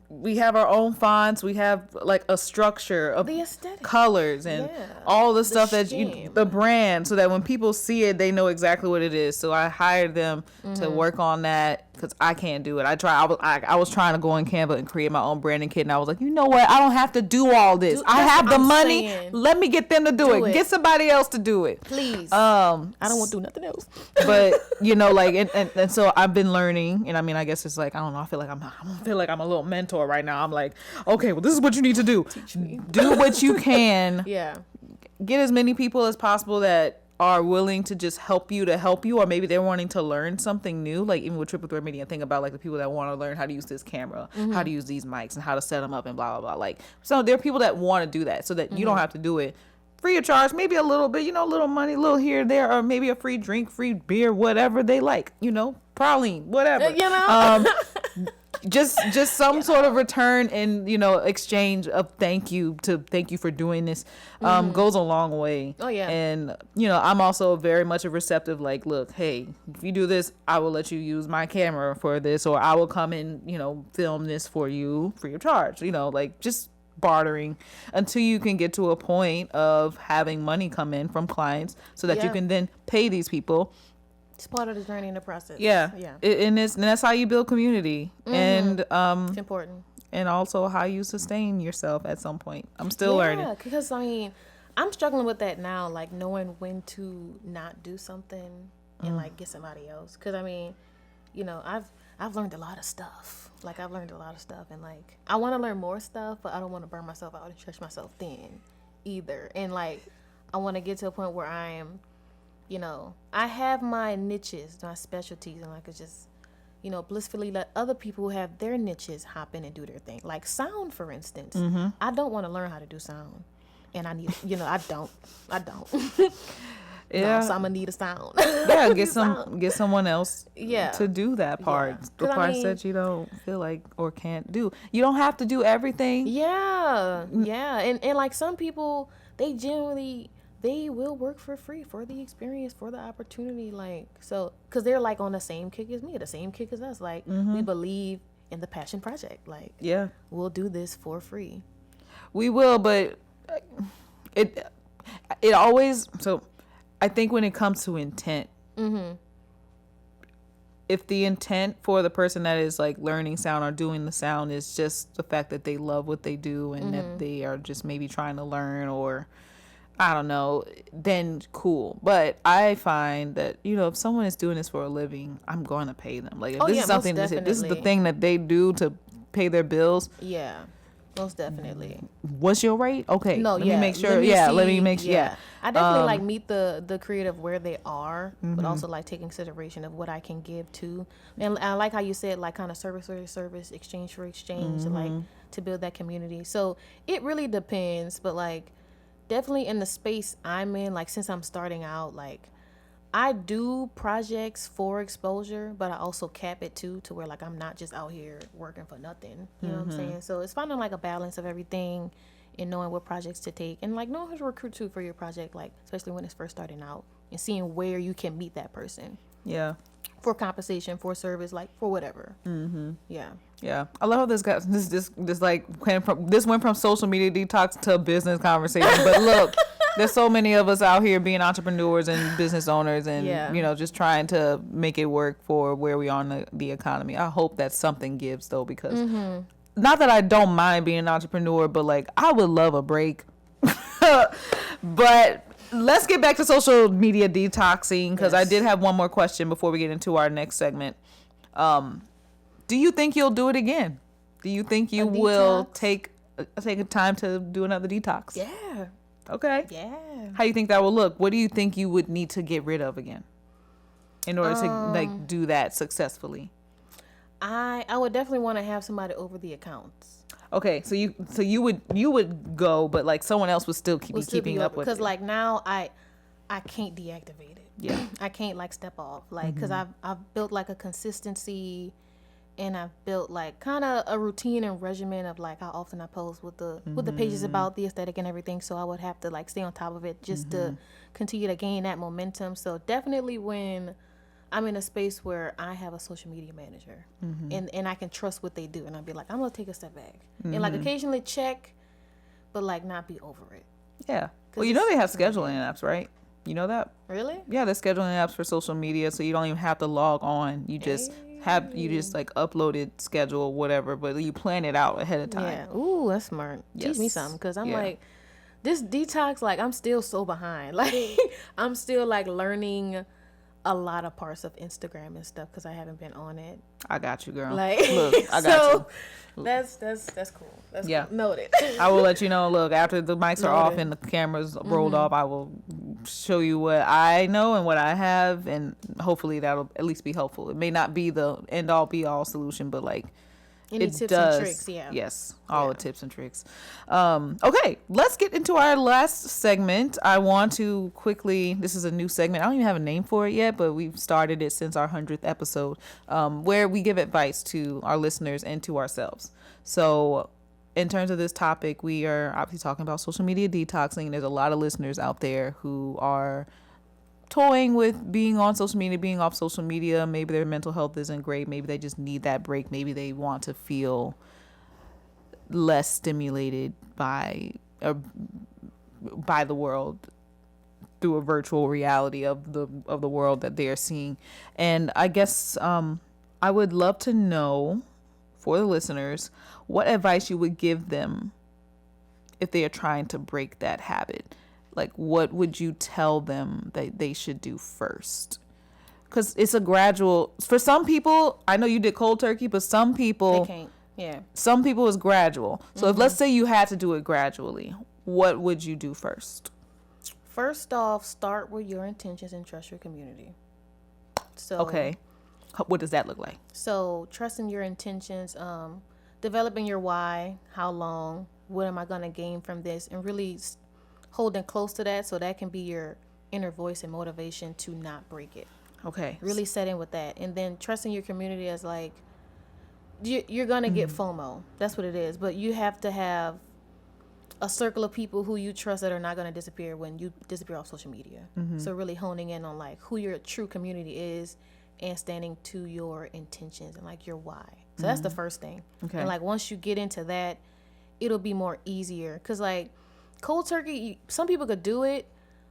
we have our own fonts. We have like a structure of The aesthetic. colors and Yeah. all the stuff that scheme. the brand, so that when people see it, they know exactly what it is. So I hired them to work on that because I can't do it. I was trying to go on Canva and create my own branding kit, and I was like, you know what? I don't have to do all this. I that's have what the I'm money. saying. Let me get them to do it. it. Get somebody else to do it. Please. I don't want to do nothing else. But you know, like, and so I've been learning, and I mean, I guess it's like, I don't know, I feel like I'm a little mentor right now. I'm like, okay, well, this is what you need to do. Teach me. Do what you can. Yeah. Get as many people as possible that are willing to just help you, or maybe they're wanting to learn something new. Like even with Triple Thread Media, think about like the people that want to learn how to use this camera, how to use these mics, and how to set them up, and blah blah blah. Like, so there are people that want to do that, so that you don't have to do it free of charge. Maybe a little bit, you know, a little money, a little here, there, or maybe a free drink, free beer, whatever they like, you know, praline, whatever. You know. Just some sort of return and, you know, exchange of thank you for doing this goes a long way. Oh, yeah. And, you know, I'm also very much a receptive, like, look, hey, if you do this, I will let you use my camera for this, or I will come and, you know, film this for you free of charge, you know, like just bartering until you can get to a point of having money come in from clients so that you Yeah. can then pay these people. It's part of the journey and the process. Yeah. Yeah. And that's how you build community. And It's important. and also how you sustain yourself at some point. I'm still learning. Yeah, because I mean, I'm struggling with that now, like knowing when to not do something and like get somebody else. Because I mean, you know, I've learned a lot of stuff. Like I've learned a lot of stuff, and like I want to learn more stuff, but I don't want to burn myself out and stretch myself thin either. And like I want to get to a point where I am, you know, I have my niches, my specialties, and I could just, you know, blissfully let other people who have their niches hop in and do their thing. Like sound, for instance. I don't want to learn how to do sound. And I need, you know, I don't. Yeah. No, so I'm gonna need a sound. Yeah, get someone else Yeah. to do that part. Yeah. The 'Cause I parts mean- that you don't feel like or can't do. You don't have to do everything. Yeah, yeah, and like some people, they generally they will work for free for the experience, for the opportunity, like so, cause they're like on the same kick as me, the same kick as us. Like we believe in the passion project. Like Yeah. we'll do this for free. We will, but it always, so I think when it comes to intent, if the intent for the person that is like learning sound or doing the sound is just the fact that they love what they do and that they are just maybe trying to learn, or I don't know, then cool. But I find that, you know, if someone is doing this for a living, I'm going to pay them. Like if Oh, this yeah, is something, most this is the definitely. thing that they do to pay their bills. Yeah, most definitely. What's your rate? Okay. No, let yeah. me make sure. Let me let me see. make sure. Yeah. I definitely like meet the creative where they are, but also like take consideration of what I can give to. And I like how you said like kind of service for service, exchange for exchange, like to build that community. So it really depends, but like definitely in the space I'm in, like since I'm starting out, like I do projects for exposure, but I also cap it too, to where like I'm not just out here working for nothing. You know what I'm saying? So it's finding like a balance of everything and knowing what projects to take and like knowing who to recruit to for your project, like especially when it's first starting out, and seeing where you can meet that person Yeah. for compensation, for service, like for whatever. Yeah. Yeah. I love how this got this like went from social media detox to a business conversation. But look, there's so many of us out here being entrepreneurs and business owners and Yeah. you know, just trying to make it work for where we are in the economy. I hope that something gives though, because not that I don't mind being an entrepreneur, but like I would love a break. But let's get back to social media detoxing, because I Yes. did have one more question before we get into our next segment. Do you think you'll do it again? Do you think you will detox? take a time to do another detox? Yeah. Okay. Yeah. How do you think that will look? What do you think you would need to get rid of again in order to like do that successfully? I would definitely want to have somebody over the accounts. Okay, so you would go, but like someone else would still be keeping up with because it. like now I can't deactivate it. Yeah. I can't like step off like because I've built like a consistency, and I've built like kind of a routine and regimen of like how often I post with the pages about the aesthetic and everything. So I would have to like stay on top of it just to continue to gain that momentum. So definitely when I'm in a space where I have a social media manager and I can trust what they do, and I'll be like, I'm gonna take a step back and like occasionally check, but like not be over it. Yeah. Well, you know they have scheduling apps, right? You know that? Really? Yeah, there's scheduling apps for social media, so you don't even have to log on. You just like upload it, schedule whatever, but you plan it out ahead of time. Yeah. Ooh, that's smart. Teach me Yes. something, because I'm Yeah. like, this detox, like I'm still so behind. Like I'm still like learning a lot of parts of Instagram and stuff because I haven't been on it. I got you, girl. Like, Look, I got so that's cool. That's Yeah. cool. Noted. you. I will let you know. Look, after the mics are off Noted. and the cameras rolled off, I will show you what I know and what I have, and hopefully that'll at least be helpful. It may not be the end all be all solution, but like Any it tips does. and tricks? Yeah. Yes, all Yeah. the tips and tricks. Okay, let's get into our last segment. I want to quickly. This is a new segment. I don't even have a name for it yet, but we've started it since our 100th episode, where we give advice to our listeners and to ourselves. So, in terms of this topic, we are obviously talking about social media detoxing. There's a lot of listeners out there who are toying with being on social media, being off social media. Maybe their mental health isn't great. Maybe they just need that break. Maybe they want to feel less stimulated by the world through a virtual reality of the world that they are seeing. And I guess I would love to know, for the listeners, what advice you would give them if they are trying to break that habit. Like, what would you tell them that they should do first? Because it's a gradual. For some people, I know you did cold turkey, but some They people, can't. Yeah. some people is gradual. So if let's say you had to do it gradually, what would you do first? First off, start with your intentions and trust your community. So Okay, what does that look like? So trusting your intentions, developing your why, how long, what am I gonna gain from this, and really holding close to that, so that can be your inner voice and motivation to not break it. Okay, Really set in with that, and then trusting your community as like you're gonna get FOMO. That's what it is. But you have to have a circle of people who you trust that are not gonna disappear when you disappear off social media. So really honing in on like who your true community is and standing to your intentions and like your why. So that's the first thing. Okay. And like once you get into that, it'll be more easier. Cause like cold turkey, some people could do it,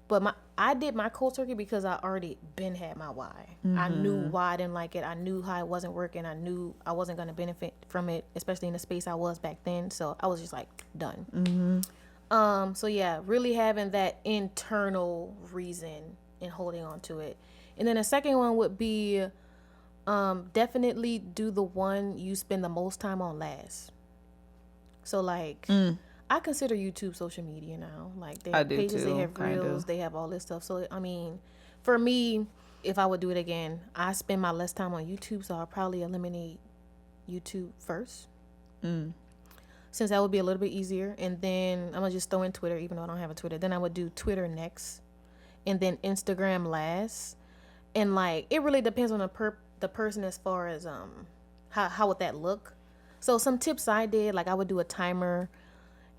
but I did my cold turkey because I already had my why. I knew why I didn't like it. I knew how it wasn't working. I knew I wasn't going to benefit from it, especially in the space I was back then. So I was just like done. So yeah, really having that internal reason and holding on to it. And then the second one would be definitely do the one you spend the most time on last. So like I consider YouTube social media now. Like they I have do pages, too, they have kind reels, of. they have all this stuff. So I mean, for me, if I would do it again, I spend my less time on YouTube, so I'll probably eliminate YouTube first. Since that would be a little bit easier. And then I'm gonna just throw in Twitter, even though I don't have a Twitter. Then I would do Twitter next, and then Instagram last. And like it really depends on the person as far as how would that look. So some tips I did, like I would do a timer,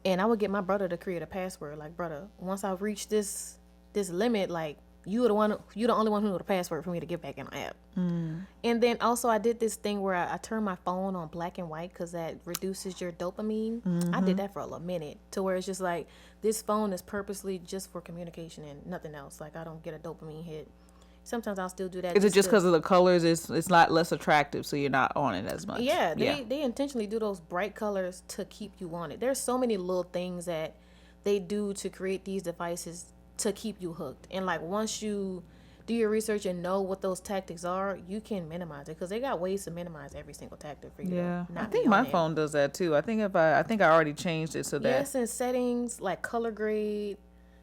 and I would get my brother to create a password. Like, brother, once I reach this limit, like you're the only one who know the password for me to get back in the app. And then also I did this thing where I turned my phone on black and white because that reduces your dopamine. I did that for a little minute to where it's just like this phone is purposely just for communication and nothing else. Like I don't get a dopamine hit. Sometimes I'll still do that. Is it just to- because of the colors? It's not less attractive, so you're not on it as much. Yeah, they intentionally do those bright colors to keep you on it. There's so many little things that they do to create these devices to keep you hooked. And like once you do your research and know what those tactics are, you can minimize it because they got ways to minimize every single tactic for you. Yeah, to not I be think on my it. phone does that too. I think I think I already changed it so that. Yes, in settings like color grade.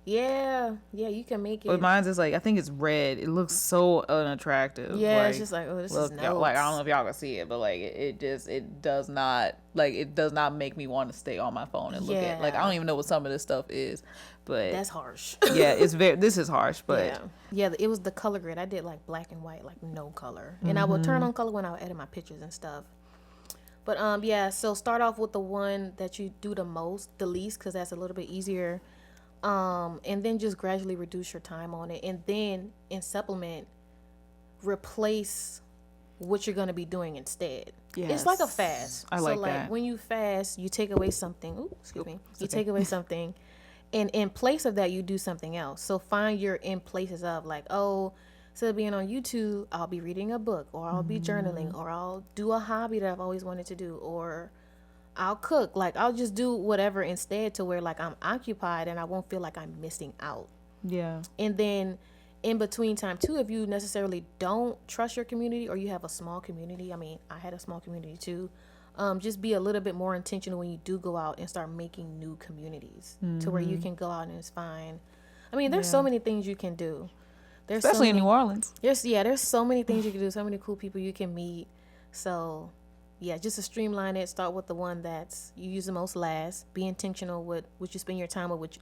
Yeah, you can make it. But mine's is like I think it's red. It looks so unattractive. Yeah, like, it's just like, oh, this look, is y'all- like I don't know notes. if y'all can see it, but like it does not like it does not make me want to stay on my phone and look at like I Yeah. don't even know what some of this stuff is, but That's harsh. yeah, it's very this is harsh, but Yeah, it was the color grade. I did like black and white, like no color, and I would turn on color when I would edit my pictures and stuff. But yeah, so start off with the one that you do the most, the least, because that's a little bit easier. And then just gradually reduce your time on it, and then in supplement, replace what you're gonna be doing instead. It's like a Yes. fast. I so like like that. when you fast, you take away something. Ooh, excuse me. You okay. take away something, and in place of that, you do something else. So find your in places of like, oh, instead of being on YouTube, I'll be reading a book, or I'll be journaling, or I'll do a hobby that I've always wanted to do, or I'll cook. Like I'll just do whatever instead to where like I'm occupied and I won't feel like I'm missing out. yeah. And then in between time too, if you necessarily don't trust your community or you have a small community, I mean, I had a small community too. Just be a little bit more intentional when you do go out and start making new communities to where you can go out and it's fine. I mean, there's so many things you can do. There's Especially so in many, New Orleans. there's so many things you can do, so many cool people you can meet. So yeah, just to streamline it, start with the one that's you use the most last. Be intentional with what you spend your time with,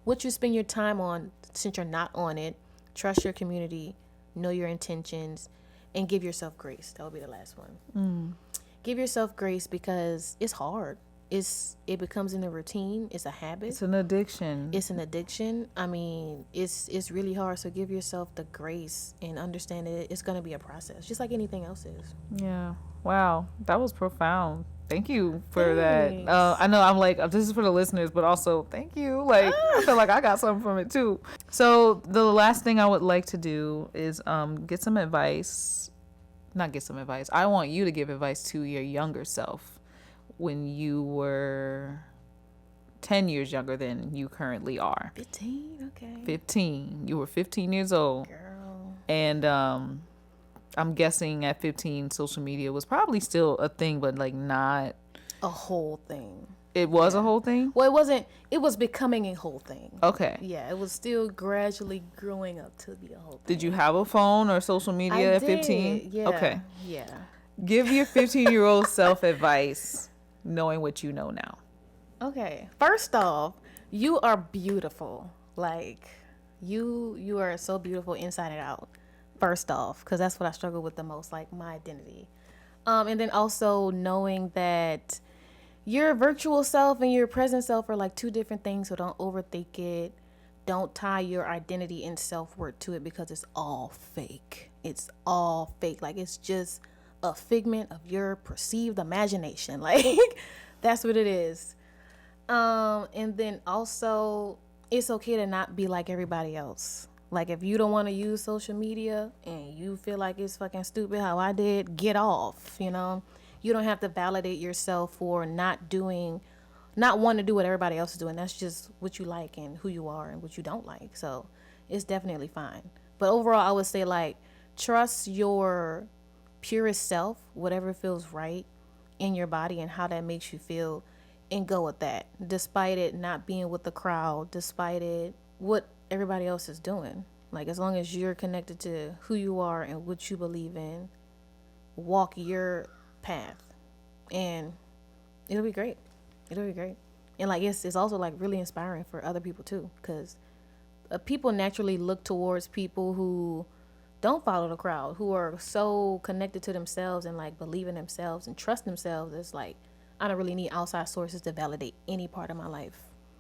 what you spend your time on since you're not on it. Trust your community, know your intentions, and give yourself grace. That would be the last one. Give yourself grace because it's hard. It becomes in a routine. It's a habit. It's an addiction. It's an addiction. I mean, it's really hard. So give yourself the grace and understand that it's going to be a process, just like anything else is. Yeah. Wow. That was profound. Thank you for Thanks. that. I know I'm like, this is for the listeners, but also thank you. Like, I feel like I got something from it too. So the last thing I would like to do is get some advice. Not get some advice. I want you to give advice to your younger self when you were 10 years younger than you currently are. 15, okay. 15. You were 15 years old. Girl. And I'm guessing at 15, social media was probably still a thing, but like not. A whole thing. It was a whole thing? Well, it wasn't. It was becoming a whole thing. Okay. Yeah, it was still gradually growing up to be a whole thing. Did you have a phone or social media at 15? Yeah. Okay. Yeah. Give your 15-year-old self advice knowing what you know now. Okay. First off, you are beautiful. Like you are so beautiful inside and out. First off, because that's what I struggle with the most, like my identity. And then also knowing that your virtual self and your present self are like two different things, so don't overthink it. Don't tie your identity and self-worth to it because it's all fake. It's all fake. Like it's just a figment of your perceived imagination. Like that's what it is. And then also it's okay to not be like everybody else. Like if you don't want to use social media and you feel like it's fucking stupid how I did, get off, you know? You don't have to validate yourself for not wanting to do what everybody else is doing. That's just what you like and who you are and what you don't like. So it's definitely fine. But overall, I would say like trust your purest self, whatever feels right in your body and how that makes you feel, and go with that. Despite it not being with the crowd, despite it what everybody else is doing. Like as long as you're connected to who you are and what you believe in, walk your path and it'll be great. And like it's also like really inspiring for other people too, because people naturally look towards people who don't follow the crowd, who are so connected to themselves and like believe in themselves and trust themselves. It's like I don't really need outside sources to validate any part of my life.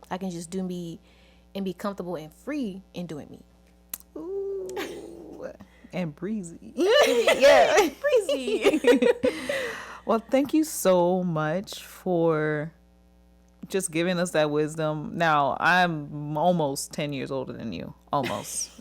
I can just do me and be comfortable and free in doing me. Ooh. And breezy. Yeah, breezy. Well, thank you so much for just giving us that wisdom. Now, I'm almost 10 years older than you. Almost.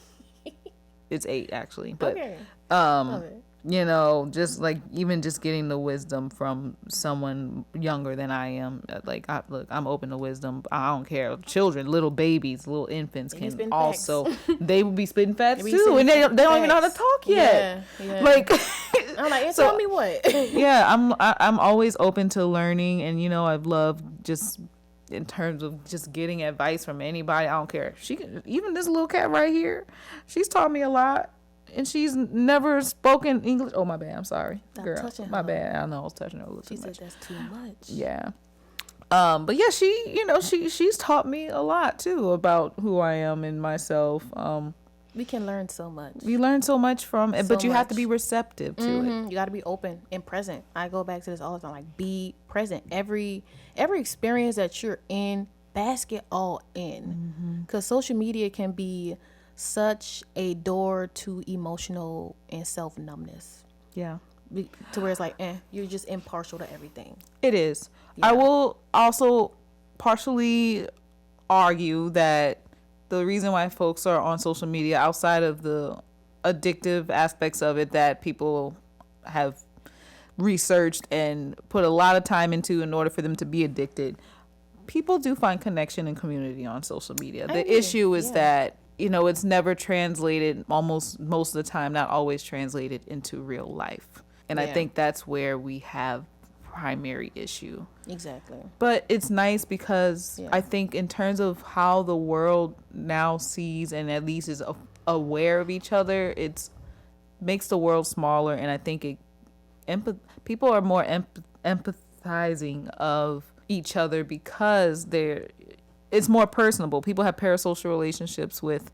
It's 8 actually. But Okay. Love it. you know, just like even just getting the wisdom from someone younger than I am. Like, look, I'm open to wisdom. I don't care. Children, little babies, little infants can also, they will be spitting facts too. And they don't even know how to talk yet. Yeah. Like, I'm like, tell me what? Yeah, I'm always open to learning. And, you know, I've loved just in terms of just getting advice from anybody. I don't care. Even this little cat right here, she's taught me a lot. And she's never spoken English. Oh, my bad. I'm sorry. Stop girl. Touching her. My bad. I know I was touching her a little too much. She said that's too much. Yeah. But yeah, she's taught me a lot too about who I am and myself. We can learn so much. We learn so much from it, but you have to be receptive to it. You got to be open and present. I go back to this all the time. Like, be present. Every experience that you're in, bask it all in. Because social media can be such a door to emotional and self-numbness. Yeah. To where it's like, you're just impartial to everything. It is. Yeah. I will also partially argue that the reason why folks are on social media, outside of the addictive aspects of it that people have researched and put a lot of time into in order for them to be addicted, people do find connection and community on social media. The issue is that, you know, it's never translated, almost most of the time, not always translated into real life. And I think that's where we have primary issue. Exactly. But it's nice because I think in terms of how the world now sees and at least is aware of each other, it makes the world smaller. And I think people are more empathizing of each other because it's more personable. People have parasocial relationships with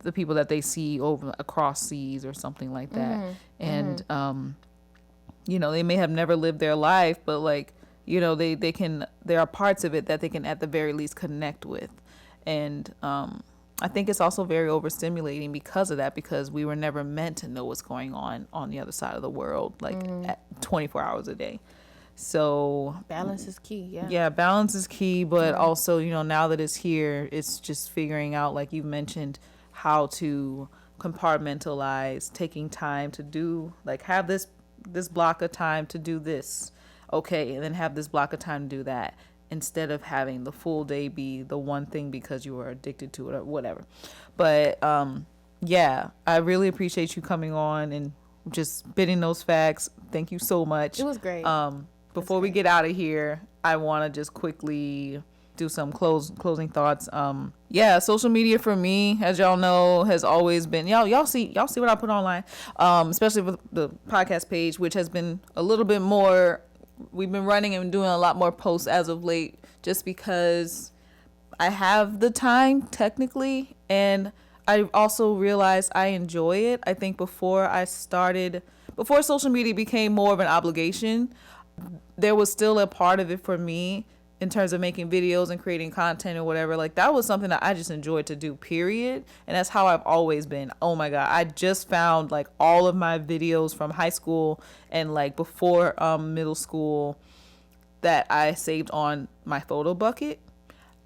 the people that they see across seas or something like that. And, you know, they may have never lived their life, but like, you know, there are parts of it that they can at the very least connect with. And I think it's also very overstimulating because of that, because we were never meant to know what's going on the other side of the world, like at 24 hours a day. So balance is key. Yeah, balance is key. But also, you know, now that it's here, it's just figuring out, like you mentioned, how to compartmentalize, taking time to do, like, have this block of time to do this. Okay. And then have this block of time to do that, instead of having the full day be the one thing because you were addicted to it or whatever. But yeah, I really appreciate you coming on and just spitting those facts. Thank you so much. It was great. Before we get out of here, I want to just quickly do some closing thoughts. Yeah, social media for me, as y'all know, has always been, y'all see what I put online, especially with the podcast page, which has been a little bit more, we've been running and doing a lot more posts as of late, just because I have the time technically, and I also realized I enjoy it. I think before social media became more of an obligation, there was still a part of it for me in terms of making videos and creating content or whatever. Like, that was something that I just enjoyed to do, period. And that's how I've always been. Oh my God. I just found like all of my videos from high school and like before middle school that I saved on my photo bucket.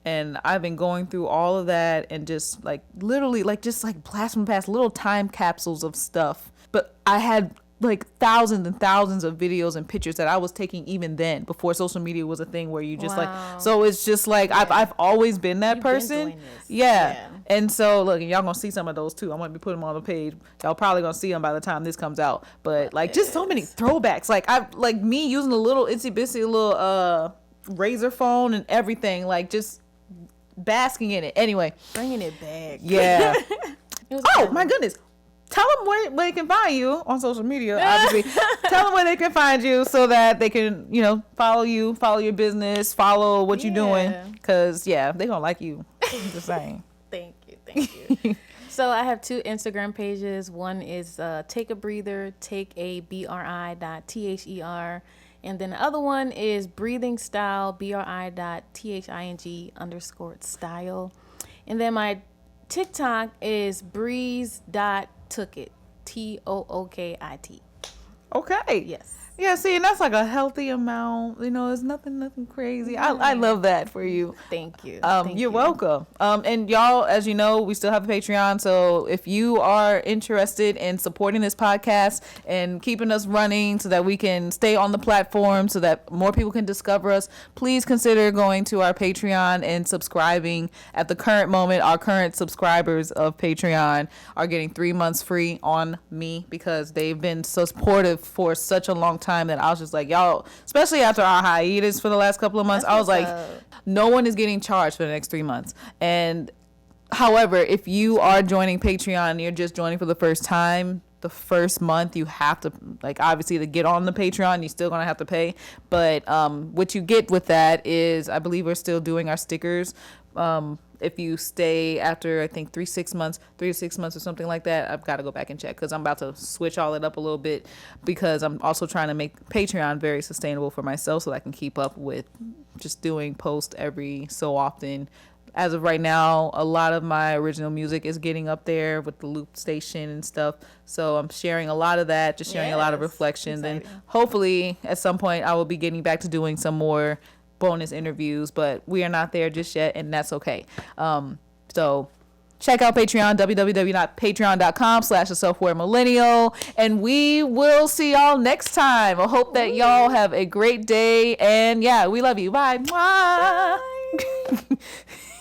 And I've been going through all of that and just like literally like just like blast from the past, little time capsules of stuff. But I had like thousands and thousands of videos and pictures that I was taking even then, before social media was a thing where you just like, so it's just like, I've always been that person. Yeah. And so look, and y'all gonna see some of those too. I'm gonna be putting them on the page. Y'all probably gonna see them by the time this comes out. But like, just so many throwbacks. Like me using a little itsy bitsy little razor phone and everything, like just basking in it. Anyway, bringing it back. Yeah. My goodness. Tell them where they can find you on social media, obviously. Tell them where they can find you so that they can, you know, follow you, follow your business, follow what you're doing. Because, yeah, they're going to like you. I'm just saying. Thank you. So I have 2 Instagram pages. One is Take a Breather, takeabri.ther. And then the other one is Breathing Style, BRI.THING_style. And then my TikTok is breeze.tookit, TOOKIT. Okay. Yes. Yeah, see, and that's like a healthy amount. You know, it's nothing crazy. I love that for you. Thank you. You're welcome. And y'all, as you know, we still have a Patreon. So if you are interested in supporting this podcast and keeping us running so that we can stay on the platform so that more people can discover us, please consider going to our Patreon and subscribing. At the current moment, our current subscribers of Patreon are getting 3 months free on me because they've been so supportive for such a long time that I was just like, y'all, especially after our hiatus for the last couple of months, I was like, no one is getting charged for the next 3 months. And however, if you are joining Patreon and you're just joining for the first time, the first month you have to, like, obviously to get on the Patreon, you're still gonna have to pay. But what you get with that is, I believe we're still doing our stickers. If you stay after, I think 3 to 6 months or something like that, I've got to go back and check because I'm about to switch all it up a little bit because I'm also trying to make Patreon very sustainable for myself so that I can keep up with just doing posts every so often. As of right now, a lot of my original music is getting up there with the Loop Station and stuff. So I'm sharing a lot of that, just sharing a lot of reflections. And hopefully at some point I will be getting back to doing some more bonus interviews, but we are not there just yet, and that's okay. So check out Patreon, www.patreon.com/theselfaware and we will see y'all next time. I hope that y'all have a great day, and yeah, we love you. Bye. Bye.